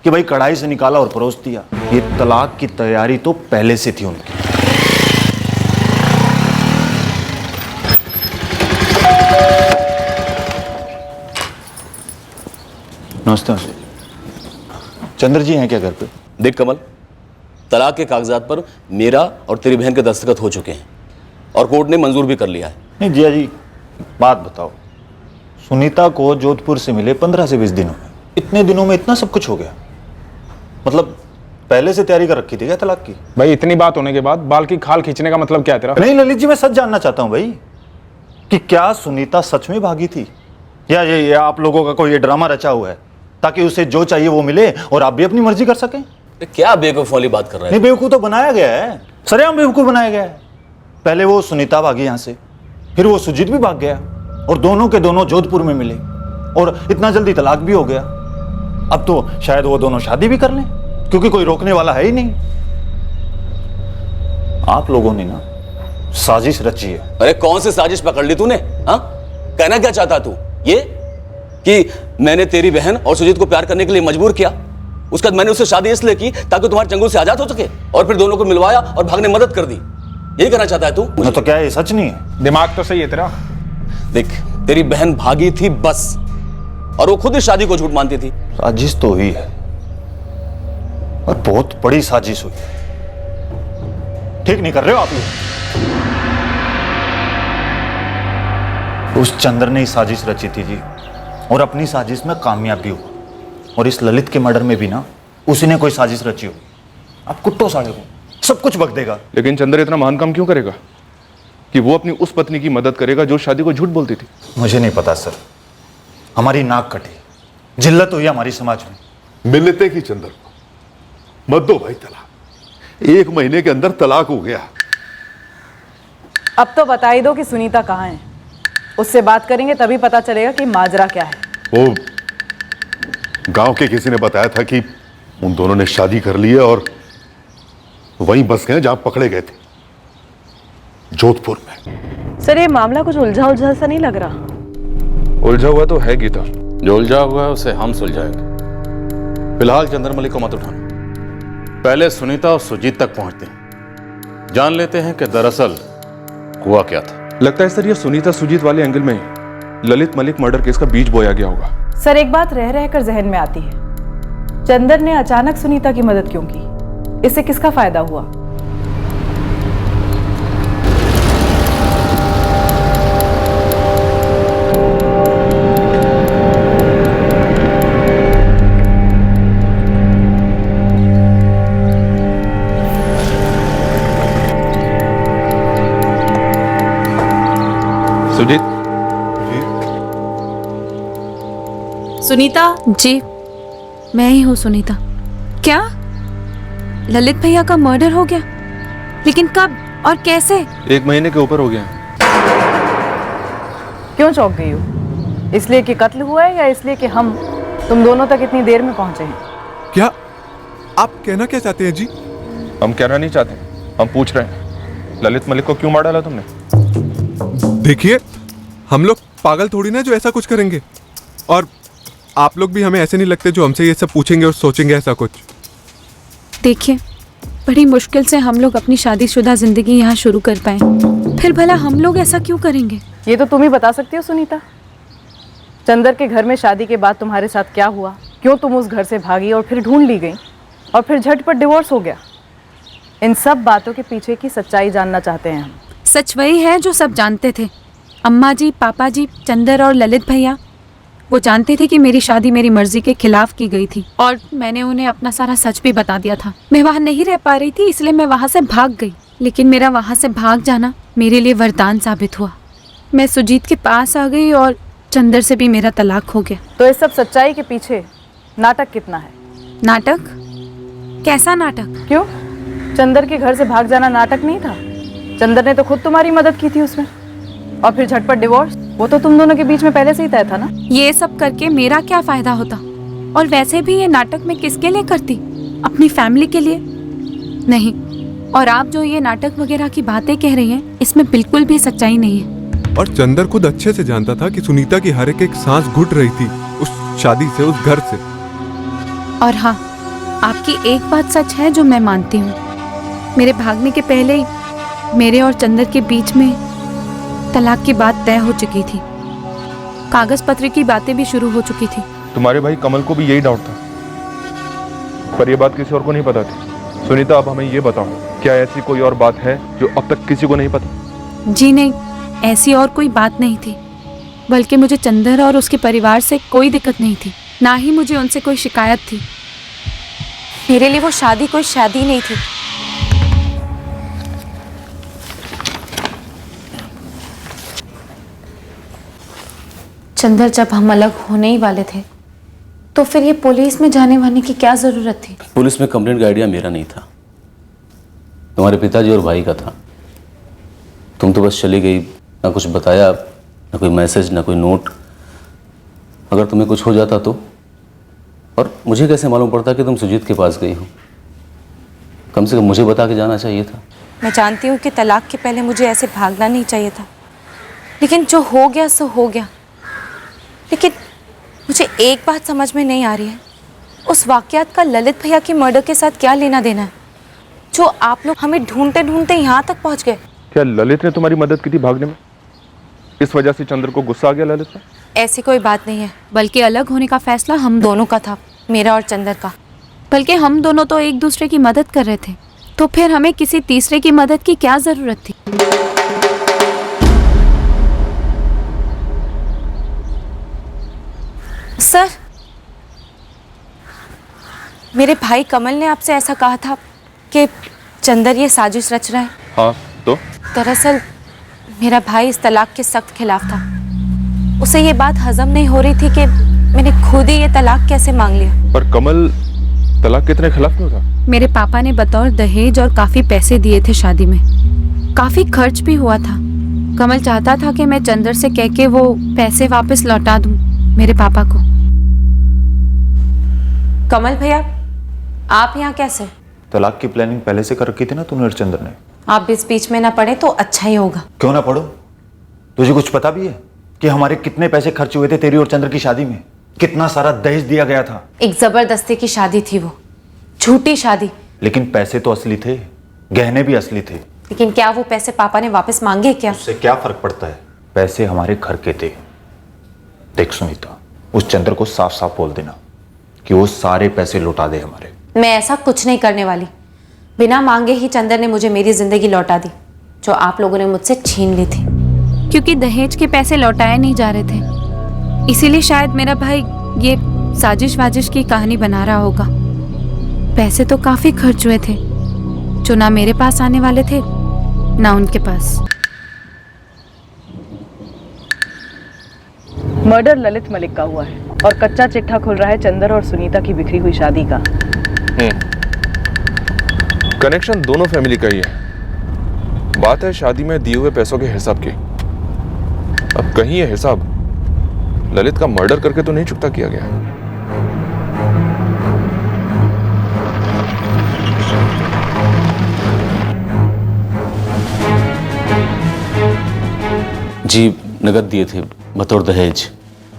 कि भाई कढ़ाई से निकाला और परोस दिया। ये तलाक की तैयारी तो पहले से थी उनकी। नमस्ते। चंद्र जी हैं क्या घर पे? देख कमल, तलाक के कागजात पर मेरा और तेरी बहन के दस्तखत हो चुके हैं और कोर्ट ने मंजूर भी कर लिया है। नहीं जिया जी, बात बताओ, सुनीता को जोधपुर से मिले 15 से 20 दिन हो गए, इतने दिनों में इतना सब कुछ हो गया? मतलब पहले से तैयारी कर रखी थी क्या तलाक की? भाई इतनी बात होने के बाद बाल की खाल खींचने का मतलब क्या है तेरा? नहीं ललित जी, मैं सच जानना चाहता हूं भाई कि क्या सुनीता सच में भागी थी या ये आप लोगों का कोई ये ड्रामा रचा हुआ है ताकि उसे जो चाहिए वो मिले और आप भी अपनी मर्जी कर सकें? क्या बेवकूफ वाली बात कर रहे हैं? नहीं, बेवकूफ तो बनाया गया है, सरेआम बेवकूफ बनाया गया है। पहले वो सुनीता भागी यहां से, फिर वो सुजीत भी भाग गया और दोनों के दोनों जोधपुर में मिले और इतना जल्दी तलाक भी हो गया। अब तो शायद वो दोनों शादी भी कर लें क्योंकि कोई रोकने वाला है ही नहीं। आप लोगों ने ना साजिश रची है। अरे कौन सी साजिश पकड़ ली तूने? हाँ, कहना क्या चाहता तू? ये कि मैंने तेरी बहन और सुजीत को प्यार करने के लिए मजबूर किया, उसके बाद मैंने उससे शादी इसलिए की ताकि तुम्हारे चंगुल से आजाद हो सके और फिर दोनों को मिलवाया और भागने में मदद कर दी। यही कहना चाहता है तू? तो क्या ये सच नहीं है? दिमाग तो सही है तेरा। देख, तेरी बहन भागी थी बस, और वो खुद इस शादी को झूठ मानती थी। साजिश तो हुई है और बहुत बड़ी साजिश हुई। ठीक नहीं कर रहे हो आप लोग। उस चंद्र ने ही साजिश रची थी जी और अपनी साजिश में कामयाब भी हुआ। और इस ललित के मर्डर में भी ना उसी ने कोई साजिश रची हो। आप कुत्तों साड़े हो, सब कुछ बक देगा। लेकिन चंद्र इतना महान काम क्यों करेगा कि वो अपनी उस पत्नी की मदद करेगा जो शादी को झूठ बोलती थी? मुझे नहीं पता सर, हमारी नाक कटी, जिल्लत हुई हमारी समाज में। मिलते की चंद्र को मत दो भाई तलाक। 1 महीने के अंदर तलाक हो गया। अब तो बता ही दो कि सुनीता कहाँ है, उससे बात करेंगे तभी पता चलेगा कि माजरा क्या है। वो गांव के किसी ने बताया था कि उन दोनों ने शादी कर ली है और वहीं बस गए जहां पकड़े गए थे, जोधपुर में। सर, ये मामला कुछ उलझा उलझा सा नहीं लग रहा? उलझा हुआ तो है गीता। जो उलझा हुआ है उसे हम सुलझाएंगे। फिलहाल चंद्रमल्लिक को मत उठाना, पहले सुनीता और सुजीत तक पहुंचते हैं, जान लेते हैं कि दरअसल हुआ क्या था। लगता है सर ये सुनीता सुजीत वाले एंगल में ललित मलिक मर्डर केस का बीज बोया गया होगा। सर, एक बात रह रहकर जहन में आती है, चंदर ने अचानक सुनीता की मदद क्यों की? इससे किसका फायदा हुआ? सुजीत। सुनीता जी, मैं ही हूँ सुनीता। क्या ललित भैया का मर्डर हो गया? लेकिन कब और कैसे? 1 महीने के ऊपर हो गया। क्यों चौंक गई हो? इसलिए कि कत्ल हुआ है या इसलिए कि हम तुम दोनों तक इतनी देर में पहुंचे हैं? क्या आप कहना क्या चाहते हैं जी? हम कहना नहीं चाहते, हम पूछ रहे हैं ललित मलिक को क्यों मार डाला तुमने? देखिए, हम लोग पागल थोड़ी ना जो ऐसा कुछ करेंगे, और आप लोग भी हमें ऐसे नहीं लगते जो हमसे ये सब पूछेंगे और सोचेंगे ऐसा कुछ। देखिए, बड़ी मुश्किल से हम लोग अपनी शादीशुदा जिंदगी यहाँ शुरू कर पाए, फिर भला हम लोग ऐसा क्यों करेंगे? ये तो तुम ही बता सकती हो सुनीता। चंदर के घर में शादी के बाद तुम्हारे साथ क्या हुआ, क्यों तुम उस घर से भागी और फिर ढूंढ ली गई और फिर झटपट डिवोर्स हो गया? इन सब बातों के पीछे की सच्चाई जानना चाहते हैं हम। सच वही है जो सब जानते थे। अम्मा जी, पापा जी, चंदर और ललित भैया, वो जानते थे कि मेरी शादी मेरी मर्जी के खिलाफ की गई थी और मैंने उन्हें अपना सारा सच भी बता दिया था। मैं वहाँ नहीं रह पा रही थी, इसलिए मैं वहाँ से भाग गई। लेकिन मेरा वहाँ से भाग जाना मेरे लिए वरदान साबित हुआ। मैं सुजीत के पास आ गई और चंदर से भी मेरा तलाक हो गया। तो इस सब सच्चाई के पीछे नाटक कितना है? नाटक? कैसा नाटक? क्यों, चंदर के घर से भाग जाना नाटक नहीं था? चंदर ने तो खुद तुम्हारी मदद की थी उसमें, और फिर झटपट डिवोर्स, वो तो तुम दोनों के बीच में पहले से ही तय था ना? ये सब करके मेरा क्या फायदा होता? और वैसे भी ये नाटक मैं किसके लिए करती? अपनी फैमिली के लिए? नहीं। और आप जो ये नाटक वगैरह की बातें कह रही हैं, इसमें बिल्कुल भी सच्चाई नहीं है। और चंदर खुद अच्छे से जानता था कि सुनीता की हर एक सांस घुट रही थी उस शादी से, उस घर से। और हाँ, आपकी एक बात सच है जो मैं मानती हूँ। मेरे भागने के पहले ही मेरे और चंदर के बीच में तलाक की बात तय हो चुकी थी। कागज पत्र की बातें भी शुरू हो चुकी थी। तुम्हारे भाई कमल को भी यही डाउट था, पर यह बात किसी और को नहीं पता थी। सुनीता, अब हमें ये बताओ, क्या ऐसी कोई और बात है जो अब तक किसी को नहीं पता? जी नहीं, ऐसी और कोई बात नहीं थी। बल्कि मुझे चंदर और उसके परिवार से कोई दिक्कत नहीं थी, ना ही मुझे उनसे कोई शिकायत थी। मेरे लिए वो शादी कोई शादी नहीं थी। चंदर, जब हम अलग होने ही वाले थे तो फिर ये पुलिस में जाने वाने की क्या जरूरत थी? पुलिस में कंप्लेंट का आइडिया मेरा नहीं था, तुम्हारे पिताजी और भाई का था। तुम तो बस चली गई, ना कुछ बताया, ना कोई मैसेज, ना कोई नोट। अगर तुम्हें कुछ हो जाता तो? और मुझे कैसे मालूम पड़ता कि तुम सुजीत के पास गई हो? कम से कम मुझे बता के जाना चाहिए था। मैं जानती हूँ कि तलाक के पहले मुझे ऐसे भागना नहीं चाहिए था, लेकिन जो हो गया सो हो गया। लेकिन मुझे एक बात समझ में नहीं आ रही है, उस वाकयात का ललित भैया की मर्डर के साथ क्या लेना देना है, जो आप लोग हमें ढूंढते ढूंढते यहाँ तक पहुँच गए। क्या ललित ने तुम्हारी मदद की थी भागने में? इस वजह से चंद्र को गुस्सा आ गया ललित पर? ऐसी कोई बात नहीं है, बल्कि अलग होने का फैसला हम दोनों का था, मेरा और चंदर का। बल्कि हम दोनों तो एक दूसरे की मदद कर रहे थे, तो फिर हमें किसी तीसरे की मदद की क्या जरूरत थी? सर, मेरे भाई कमल ने आपसे ऐसा कहा था कि चंदर ये साजिश रच रहा है। हाँ, तो दरअसल मेरा भाई इस तलाक के सख्त खिलाफ था। उसे ये बात हजम नहीं हो रही थी कि मैंने खुद ही ये तलाक कैसे मांग लिया। पर कमल तलाक कितने खिलाफ क्यों था? मेरे पापा ने बतौर दहेज और काफी पैसे दिए थे शादी में, काफी खर्च भी हुआ था। कमल चाहता था कि मैं चंदर से कह के वो पैसे वापस लौटा दूं मेरे पापा को। कमल भैया, आप यहाँ कैसे? तलाक की प्लानिंग पहले से कर रखी थी ना तूने और चंद्र ने। आप इस बीच में ना पड़े तो अच्छा ही होगा। क्यों ना पढ़ो? तुझे कुछ पता भी है कि हमारे कितने पैसे खर्च हुए थे तेरी और चंद्र की शादी में? कितना सारा दहेज दिया गया था। एक जबरदस्ती की शादी थी वो, झूठी शादी। लेकिन पैसे तो असली थे, गहने भी असली थे। लेकिन क्या वो पैसे पापा ने वापस मांगे क्या? उससे क्या फर्क पड़ता है? पैसे हमारे घर के थे। देख सुनीता, उस चंद्र को साफ साफ बोल देना कि वो सारे पैसे लौटा दे हमारे। मैं ऐसा कुछ नहीं करने वाली। बिना मांगे ही चंदर ने मुझे मेरी जिंदगी लौटा दी, जो आप लोगों ने मुझसे छीन ली थी। क्योंकि दहेज के पैसे लौटाए नहीं जा रहे थे, इसीलिए शायद मेरा भाई ये साजिश वाजिश की कहानी बना रहा होगा। पैसे तो काफी खर्च हुए थे, जो ना मेरे पास आने वाले थे ना उनके पास। मर्डर ललित मलिक का हुआ है और कच्चा चिट्ठा खुल रहा है चंदर और सुनीता की बिखरी हुई शादी का। कनेक्शन दोनों फैमिली का ही है। बात है शादी में दिए हुए पैसों के हिसाब की। अब कहीं ये हिसाब ललित का मर्डर करके तो नहीं चुकता किया गया। जी, नगद दिए थे बतौर दहेज।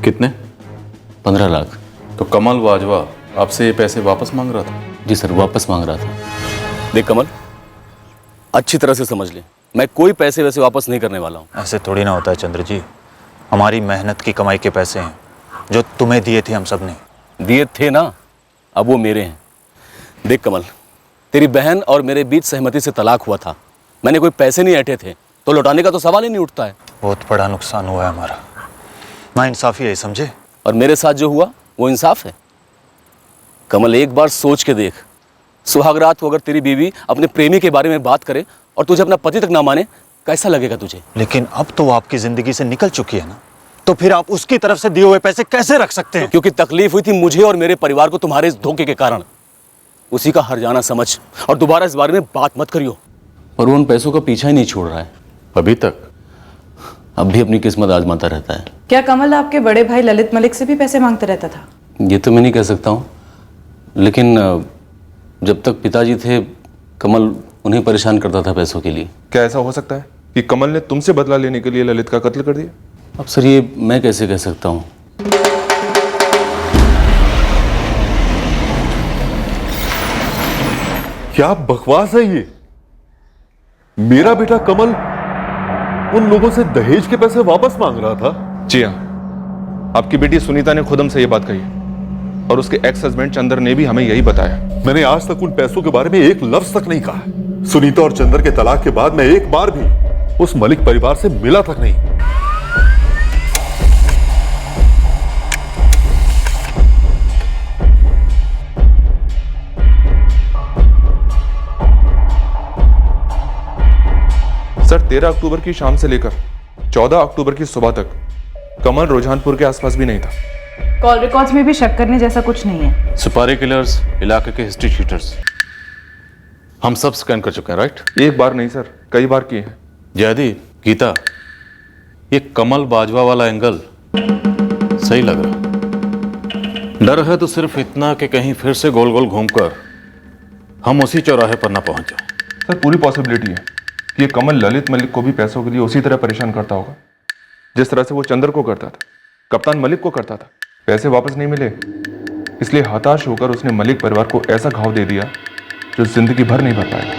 कितने? 15 लाख। तो कमल वाजवा आपसे ये पैसे वापस मांग रहा था? जी सर, वापस मांग रहा था। देख कमल, अच्छी तरह से समझ ले, मैं कोई पैसे वैसे वापस नहीं करने वाला हूँ। ऐसे थोड़ी ना होता है चंद्र जी। हमारी मेहनत की कमाई के पैसे हैं जो तुम्हें दिए थे, हम सब ने दिए थे ना, अब वो मेरे हैं। देख कमल, तेरी बहन और मेरे बीच सहमति से तलाक हुआ था। मैंने कोई पैसे नहीं ऐंठे थे, तो लौटाने का तो सवाल ही नहीं उठता है। बहुत बड़ा नुकसान हुआ है हमारा, ना इंसाफी है, समझे? और मेरे साथ जो हुआ वो इंसाफ है। कमल, एक बार सोच के देख, सुहागरात को अगर तेरी बीवी अपने प्रेमी के बारे में बात करे और तुझे अपना पति तक ना माने, कैसा लगेगा तुझे? लेकिन अब तो वो आपकी जिंदगी से निकल चुकी है ना, तो फिर आप उसकी तरफ से दिए हुए पैसे कैसे रख सकते हैं? क्योंकि तकलीफ हुई थी मुझे और मेरे परिवार को तुम्हारे इस धोखे के कारण। उसी का हर्जाना समझ और दोबारा इस बारे में बात मत करियो। और वो उन पैसों का पीछा ही नहीं छोड़ रहा है अभी तक। अब भी अपनी किस्मत आजमाता रहता है। क्या कमल आपके बड़े भाई ललित मलिक से भी पैसे मांगते रहता था? ये तो मैं नहीं कह सकता हूँ, लेकिन जब तक पिताजी थे कमल उन्हें परेशान करता था पैसों के लिए। क्या ऐसा हो सकता है कि कमल ने तुमसे बदला लेने के लिए ललित का कत्ल कर दिया? अब सर ये मैं कैसे कह सकता हूँ? क्या बकवास है ये? मेरा बेटा कमल उन लोगों से दहेज के पैसे वापस मांग रहा था? जी हाँ, आपकी बेटी सुनीता ने खुद हमसे ये बात कही और उसके एक्स हस्बैंड चंदर ने भी हमें यही बताया। मैंने आज तक उन पैसों के बारे में एक लफ्ज तक नहीं कहा। सुनीता और चंदर के तलाक के बाद मैं एक बार भी उस मलिक परिवार से मिला तक नहीं। सर 13 अक्टूबर की शाम से लेकर 14 अक्टूबर की सुबह तक कमल रुझानपुर के आसपास भी नहीं था। कॉल रिकॉर्ड्स में भी शक करने जैसा कुछ नहीं है। सुपारी किलर्स, इलाके के हिस्ट्री शीटर्स हम सब स्कैन कर चुके हैं, राइट? एक बार नहीं सर, कई बार किए हैं। जयदी, गीता, ये कमल बाजवा वाला एंगल सही लग रहा। डर है तो सिर्फ इतना कि कहीं फिर से गोल गोल घूमकर हम उसी चौराहे पर ना पहुंच जाए। सर पूरी पॉसिबिलिटी है कि ये कमल ललित मलिक को भी पैसों के लिए उसी तरह परेशान करता होगा जिस तरह से वो चंदर को करता था, कप्तान मलिक को करता था। पैसे वापस नहीं मिले इसलिए हताश होकर उसने मलिक परिवार को ऐसा घाव दे दिया जो जिंदगी भर नहीं भर पाएगा।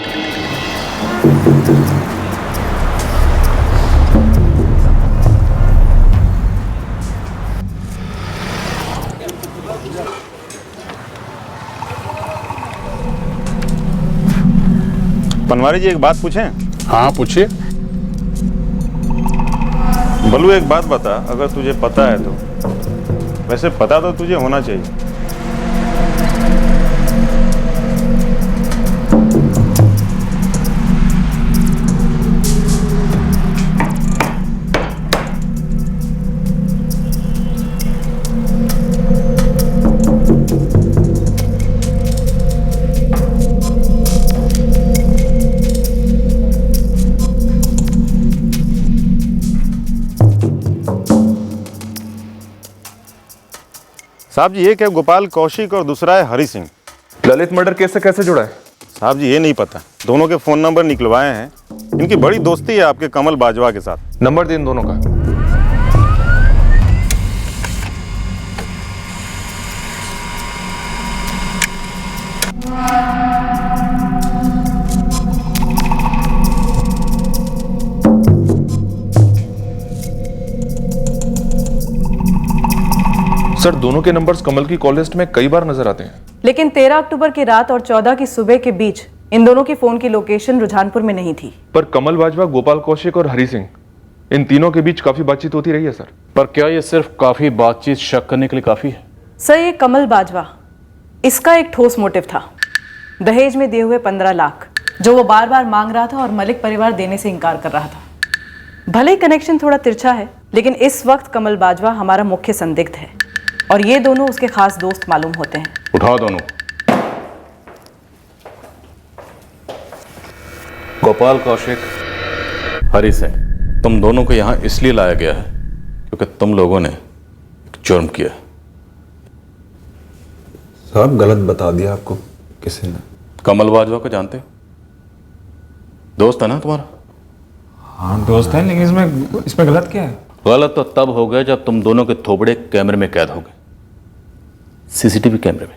पनवारी जी एक बात पूछें? हाँ पूछिए। बलू एक बात बता, अगर तुझे पता है तो। वैसे पता तो तुझे होना चाहिए। साहब जी एक है गोपाल कौशिक और दूसरा है हरि सिंह। ललित मर्डर केस से कैसे जुड़ा है? साहब जी ये नहीं पता, दोनों के फोन नंबर निकलवाए हैं। इनकी बड़ी दोस्ती है आपके कमल बाजवा के साथ। नंबर दे इन दोनों का। सर दोनों के नंबर्स कमल की कॉल लिस्ट में कई बार नजर आते हैं, लेकिन 13 अक्टूबर की रात और 14 की सुबह के बीच इन दोनों की फोन की लोकेशन रुझानपुर में नहीं थी। पर कमल बाजवा, गोपाल कौशिक और हरि सिंह, इन तीनों के बीच काफी बातचीत होती रही है सर। पर क्या ये सिर्फ काफी बातचीत शक करने के लिए काफी है? सर ये कमल बाजवा, इसका एक ठोस मोटिव था। दहेज में दिए हुए 15 लाख जो वो बार बार मांग रहा था और मलिक परिवार देने से इनकार कर रहा था। भले ही कनेक्शन थोड़ा तिरछा है, लेकिन इस वक्त कमल बाजवा हमारा मुख्य संदिग्ध है और ये दोनों उसके खास दोस्त मालूम होते हैं। उठाओ दोनों। गोपाल कौशिक, हरि सिंह, तुम दोनों को यहां इसलिए लाया गया है क्योंकि तुम लोगों ने एक जुर्म किया। साहब गलत बता दिया आपको किसी ने। कमल बाजवा को जानते हो? दोस्त है ना तुम्हारा? हाँ दोस्त है, लेकिन इसमें गलत क्या है? गलत तो तब हो गया जब तुम दोनों के थोबड़े कैमरे में कैद हो गए, सीसीटीवी कैमरे में।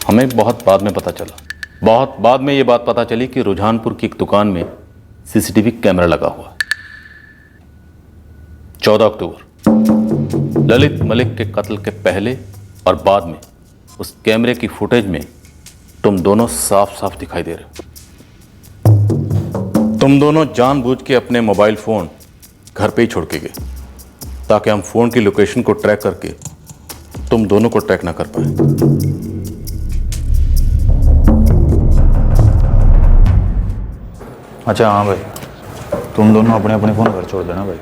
हमें बहुत बाद में पता चला, बहुत बाद में ये बात पता चली कि रुझानपुर की एक दुकान में सीसीटीवी कैमरा लगा हुआ। 14 अक्टूबर ललित मलिक के कत्ल के पहले और बाद में उस कैमरे की फुटेज में तुम दोनों साफ साफ दिखाई दे रहे हो। तुम दोनों जानबूझ के अपने मोबाइल फोन घर पे ही छोड़ के गए ताकि हम फोन की लोकेशन को ट्रैक करके तुम दोनों को ट्रैक ना कर पाए। अच्छा हाँ भाई, तुम दोनों अपने अपने फोन घर छोड़ देना भाई।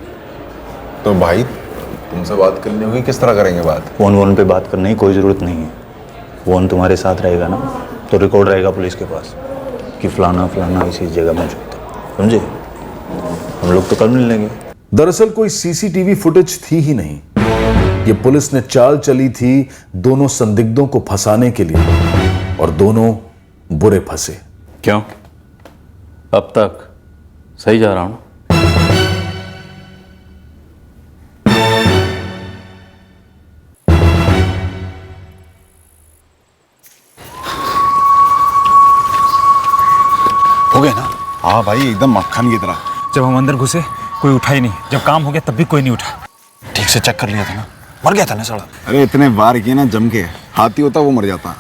तो भाई तुमसे बात करनी होगी, किस तरह करेंगे बात? फोन पे बात करने की कोई ज़रूरत नहीं है। फोन तुम्हारे साथ रहेगा ना तो रिकॉर्ड रहेगा पुलिस के पास कि फलाना फलाना इसी जगह मौजूद था, समझे? हम लोग तो कल मिल लेंगे। दरअसल कोई सीसीटीवी फुटेज थी ही नहीं। ये पुलिस ने चाल चली थी दोनों संदिग्धों को फंसाने के लिए, और दोनों बुरे फंसे। क्यों? अब तक सही जा रहा हूं? हो गया ना? हाँ भाई, एकदम मक्खन की तरह। जब हम अंदर घुसे कोई उठा ही नहीं, जब काम हो गया तब भी कोई नहीं उठा। ठीक से चेक कर लिया था ना? मर गया था ना साला? अरे इतने बार किए ना जम के, हाथी होता वो मर जाता।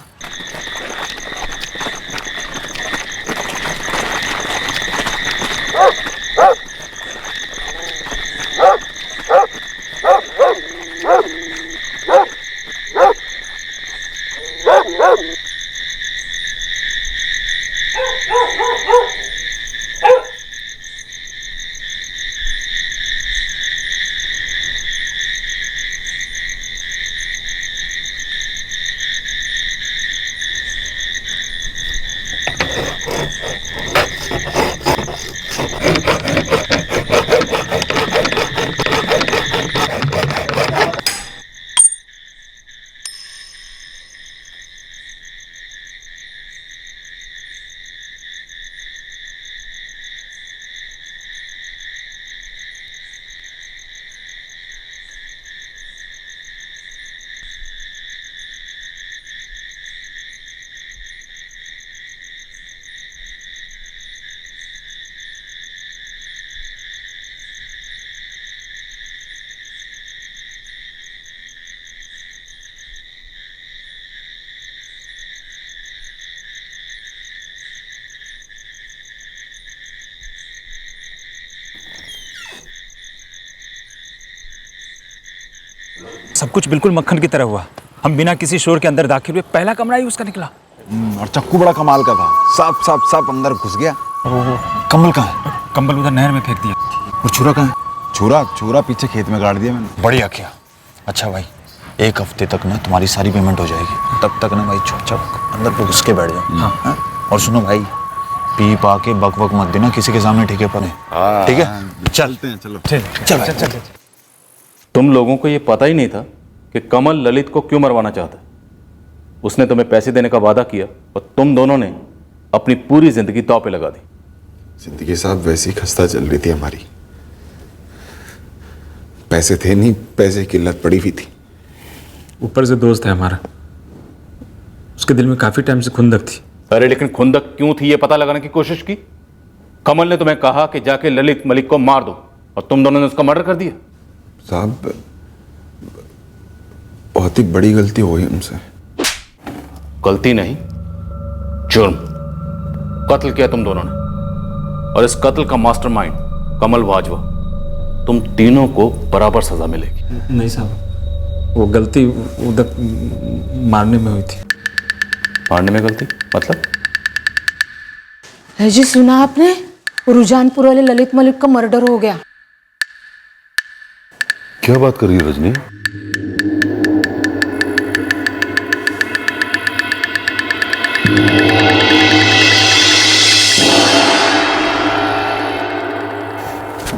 सब कुछ बिल्कुल मक्खन की तरह हुआ। हम बिना किसी शोर के अंदर दाखिल हुए, पहला कमरा ही उसका निकला। और चक्कू बड़ा कमाल का था, साफ साफ साफ अंदर घुस गया। कंबल कहाँ है? कंबल उधर नहर में फेंक दिया। और छुरा कहाँ है? छुरा पीछे खेत में गाड़ दिया मैंने। बढ़िया किया। अच्छा भाई, 1 हफ्ते तक ना तुम्हारी सारी पेमेंट हो जाएगी। तब तक ना भाई चुपचाप अंदर पे घुस के बैठ जाओ। हाँ? और सुनो भाई, पी पा के बक बक मत देना किसी के सामने, ठीक है? पने ठीक है? चलते हैं, चलो। चल। तुम लोगों को यह पता ही नहीं था कि कमल ललित को क्यों मरवाना चाहता है। उसने तुम्हें पैसे देने का वादा किया और तुम दोनों ने अपनी पूरी जिंदगी दांव पे लगा दी। जिंदगी साहब वैसी खस्ता चल रही थी हमारी, पैसे थे नहीं, पैसे की लत पड़ी हुई थी। ऊपर से दोस्त है हमारा, उसके दिल में काफी टाइम से खुंदक थी। अरे लेकिन खुंदक क्यों थी ये पता लगाने की कोशिश की। कमल ने तुम्हें कहा कि जाके ललित मलिक को मार दो और तुम दोनों ने उसका मर्डर कर दिया। साहब बहुत ही बड़ी गलती हो गई हमसे। गलती नहीं, जुर्म। कत्ल किया तुम दोनों ने, और इस कत्ल का मास्टरमाइंड कमल वाजवा। तुम तीनों को बराबर सजा मिलेगी। नहीं साहब, वो गलती उधर मारने में हुई थी। मारने में गलती मतलब? जी सुना आपने, रुझानपुर वाले ललित मलिक का मर्डर हो गया। क्या बात कर रही है रजनी?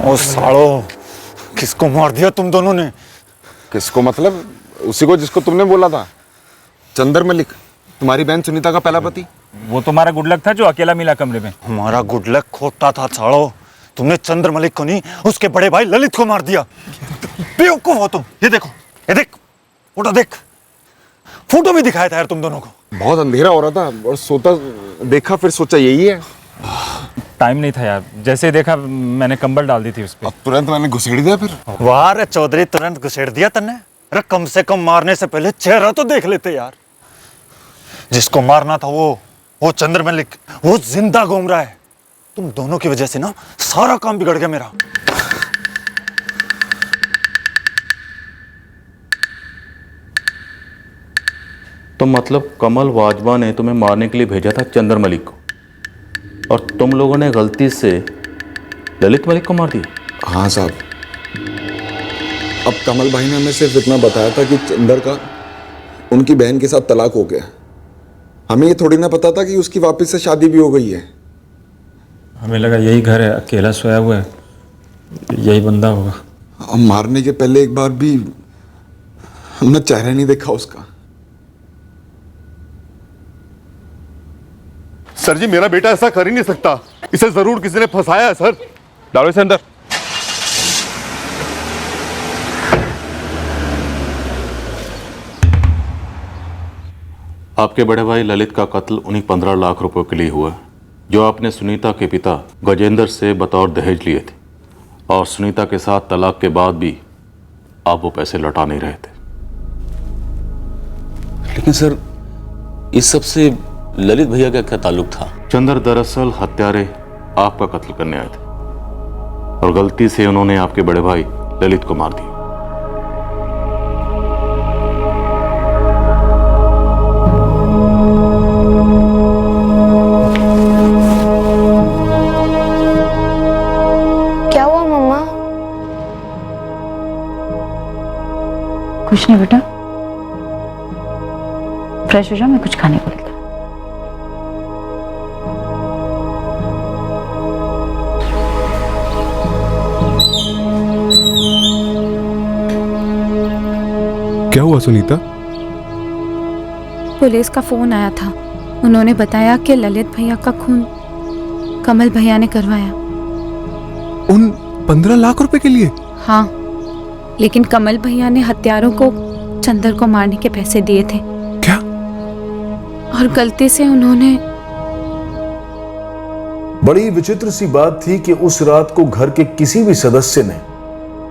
ओ सालो, किसको मार दिया तुम दोनों ने? किसको मतलब? उसी को जिसको तुमने बोला था, चंदर मलिक, तुम्हारी बहन सुनीता का पहला पति। वो तुम्हारा गुडलक था जो अकेला मिला कमरे में। हमारा गुडलक खोता था सालो। तुमने चंद्र मलिक को नहीं, उसके बड़े भाई ललित को मार दिया। बेवकूफ हो तुम। ये देखो, ये देख, फोटो देख। फोटो भी दिखाया था यार तुम दोनों को। बहुत अंधेरा हो रहा था और सोता देखा, फिर सोचा यही है। टाइम नहीं था यार, जैसे ही देखा मैंने कंबल डाल दी थी उस पे। तुरंत मैंने घुसेड़ दिया फिर। वाह रे चौधरी, तुरंत घुसेड़ दिया तन्ने। अरे कम से कम मारने से पहले चेहरा तो देख लेते यार। जिसको मारना था वो चंद्र मलिक, वो जिंदा घूम रहा है। तुम दोनों की वजह से ना सारा काम बिगड़ गया मेरा। तो मतलब कमल वाजवा ने तुम्हें मारने के लिए भेजा था चंद्र मलिक को, और तुम लोगों ने गलती से ललित मलिक को मार दिया। हाँ साहब, अब कमल भाई ने हमें सिर्फ इतना बताया था कि चंदर का उनकी बहन के साथ तलाक हो गया। हमें ये थोड़ी ना पता था कि उसकी वापस से शादी भी हो गई है। हमें लगा यही घर है, अकेला सोया हुआ है, यही बंदा होगा। हम मारने के पहले एक बार भी हमने चेहरा नहीं देखा उसका। सर जी, मेरा बेटा ऐसा कर ही नहीं सकता, इसे जरूर किसी ने फंसाया है सर। डालो इसे अंदर। आपके बड़े भाई ललित का कत्ल उन्हीं 15 लाख रुपए के लिए हुआ जो आपने सुनीता के पिता गजेंद्र से बतौर दहेज लिए थे, और सुनीता के साथ तलाक के बाद भी आप वो पैसे लौटा नहीं रहे थे। लेकिन सर, इस सब से ललित भैया का क्या ताल्लुक था? चंद्र दरअसल हत्यारे आपका कत्ल करने आए थे और गलती से उन्होंने आपके बड़े भाई ललित को मार दिया। क्या हुआ मम्मा? कुछ नहीं बेटा, फ्रेश हो जाओ, मैं कुछ खाने को लेकर। क्या हुआ सुनीता? पुलिस का फोन आया था, उन्होंने बताया कि ललित भैया का खून कमल भैया ने करवाया। उन 15 लाख रुपए के लिए? हाँ, लेकिन कमल भैया ने हत्यारों को चंदर को मारने के पैसे दिए थे। क्या? और गलती से उन्होंने। बड़ी विचित्र सी बात थी कि उस रात को घर के किसी भी सदस्य ने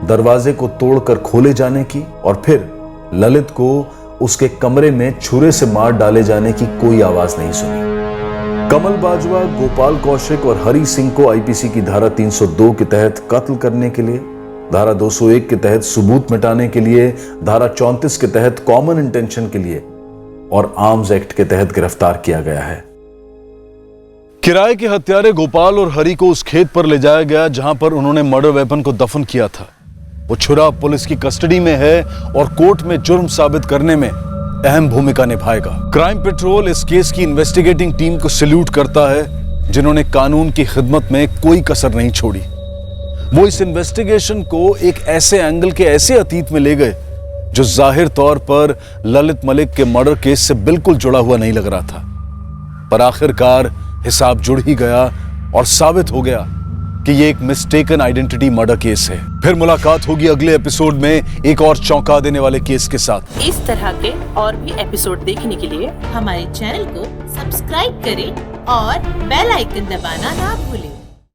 दरवाजे को तोड़कर खोले जाने की और फिर ललित को उसके कमरे में छुरे से मार डाले जाने की कोई आवाज नहीं सुनी। कमल बाजवा, गोपाल कौशिक और हरि सिंह को आईपीसी की धारा 302 के तहत कत्ल करने के लिए, धारा 201 के तहत सबूत मिटाने के लिए, धारा 34 के तहत कॉमन इंटेंशन के लिए और आर्म्स एक्ट के तहत गिरफ्तार किया गया है। किराए के हत्यारे गोपाल और हरि को उस खेत पर ले जाया गया जहां पर उन्होंने मर्डर वेपन को दफन किया था। वो छुरा पुलिस की कस्टडी में है और कोर्ट में जुर्म साबित करने में अहम भूमिका निभाएगा। क्राइम पेट्रोल इस केस की इन्वेस्टिगेटिंग टीम को सैल्यूट करता है जिन्होंने कानून की खिदमत में कोई कसर नहीं छोड़ी। वो इस इन्वेस्टिगेशन को एक ऐसे एंगल के ऐसे अतीत में ले गए जो जाहिर तौर पर ललित मलिक के मर्डर केस से बिल्कुल जुड़ा हुआ नहीं लग रहा था, पर आखिरकार हिसाब जुड़ ही गया और साबित हो गया कि ये एक मिस्टेकन आइडेंटिटी मर्डर केस है। फिर मुलाकात होगी अगले एपिसोड में एक और चौंका देने वाले केस के साथ। इस तरह के और भी एपिसोड देखने के लिए हमारे चैनल को सब्सक्राइब करें और बेल आइकन दबाना ना भूलें।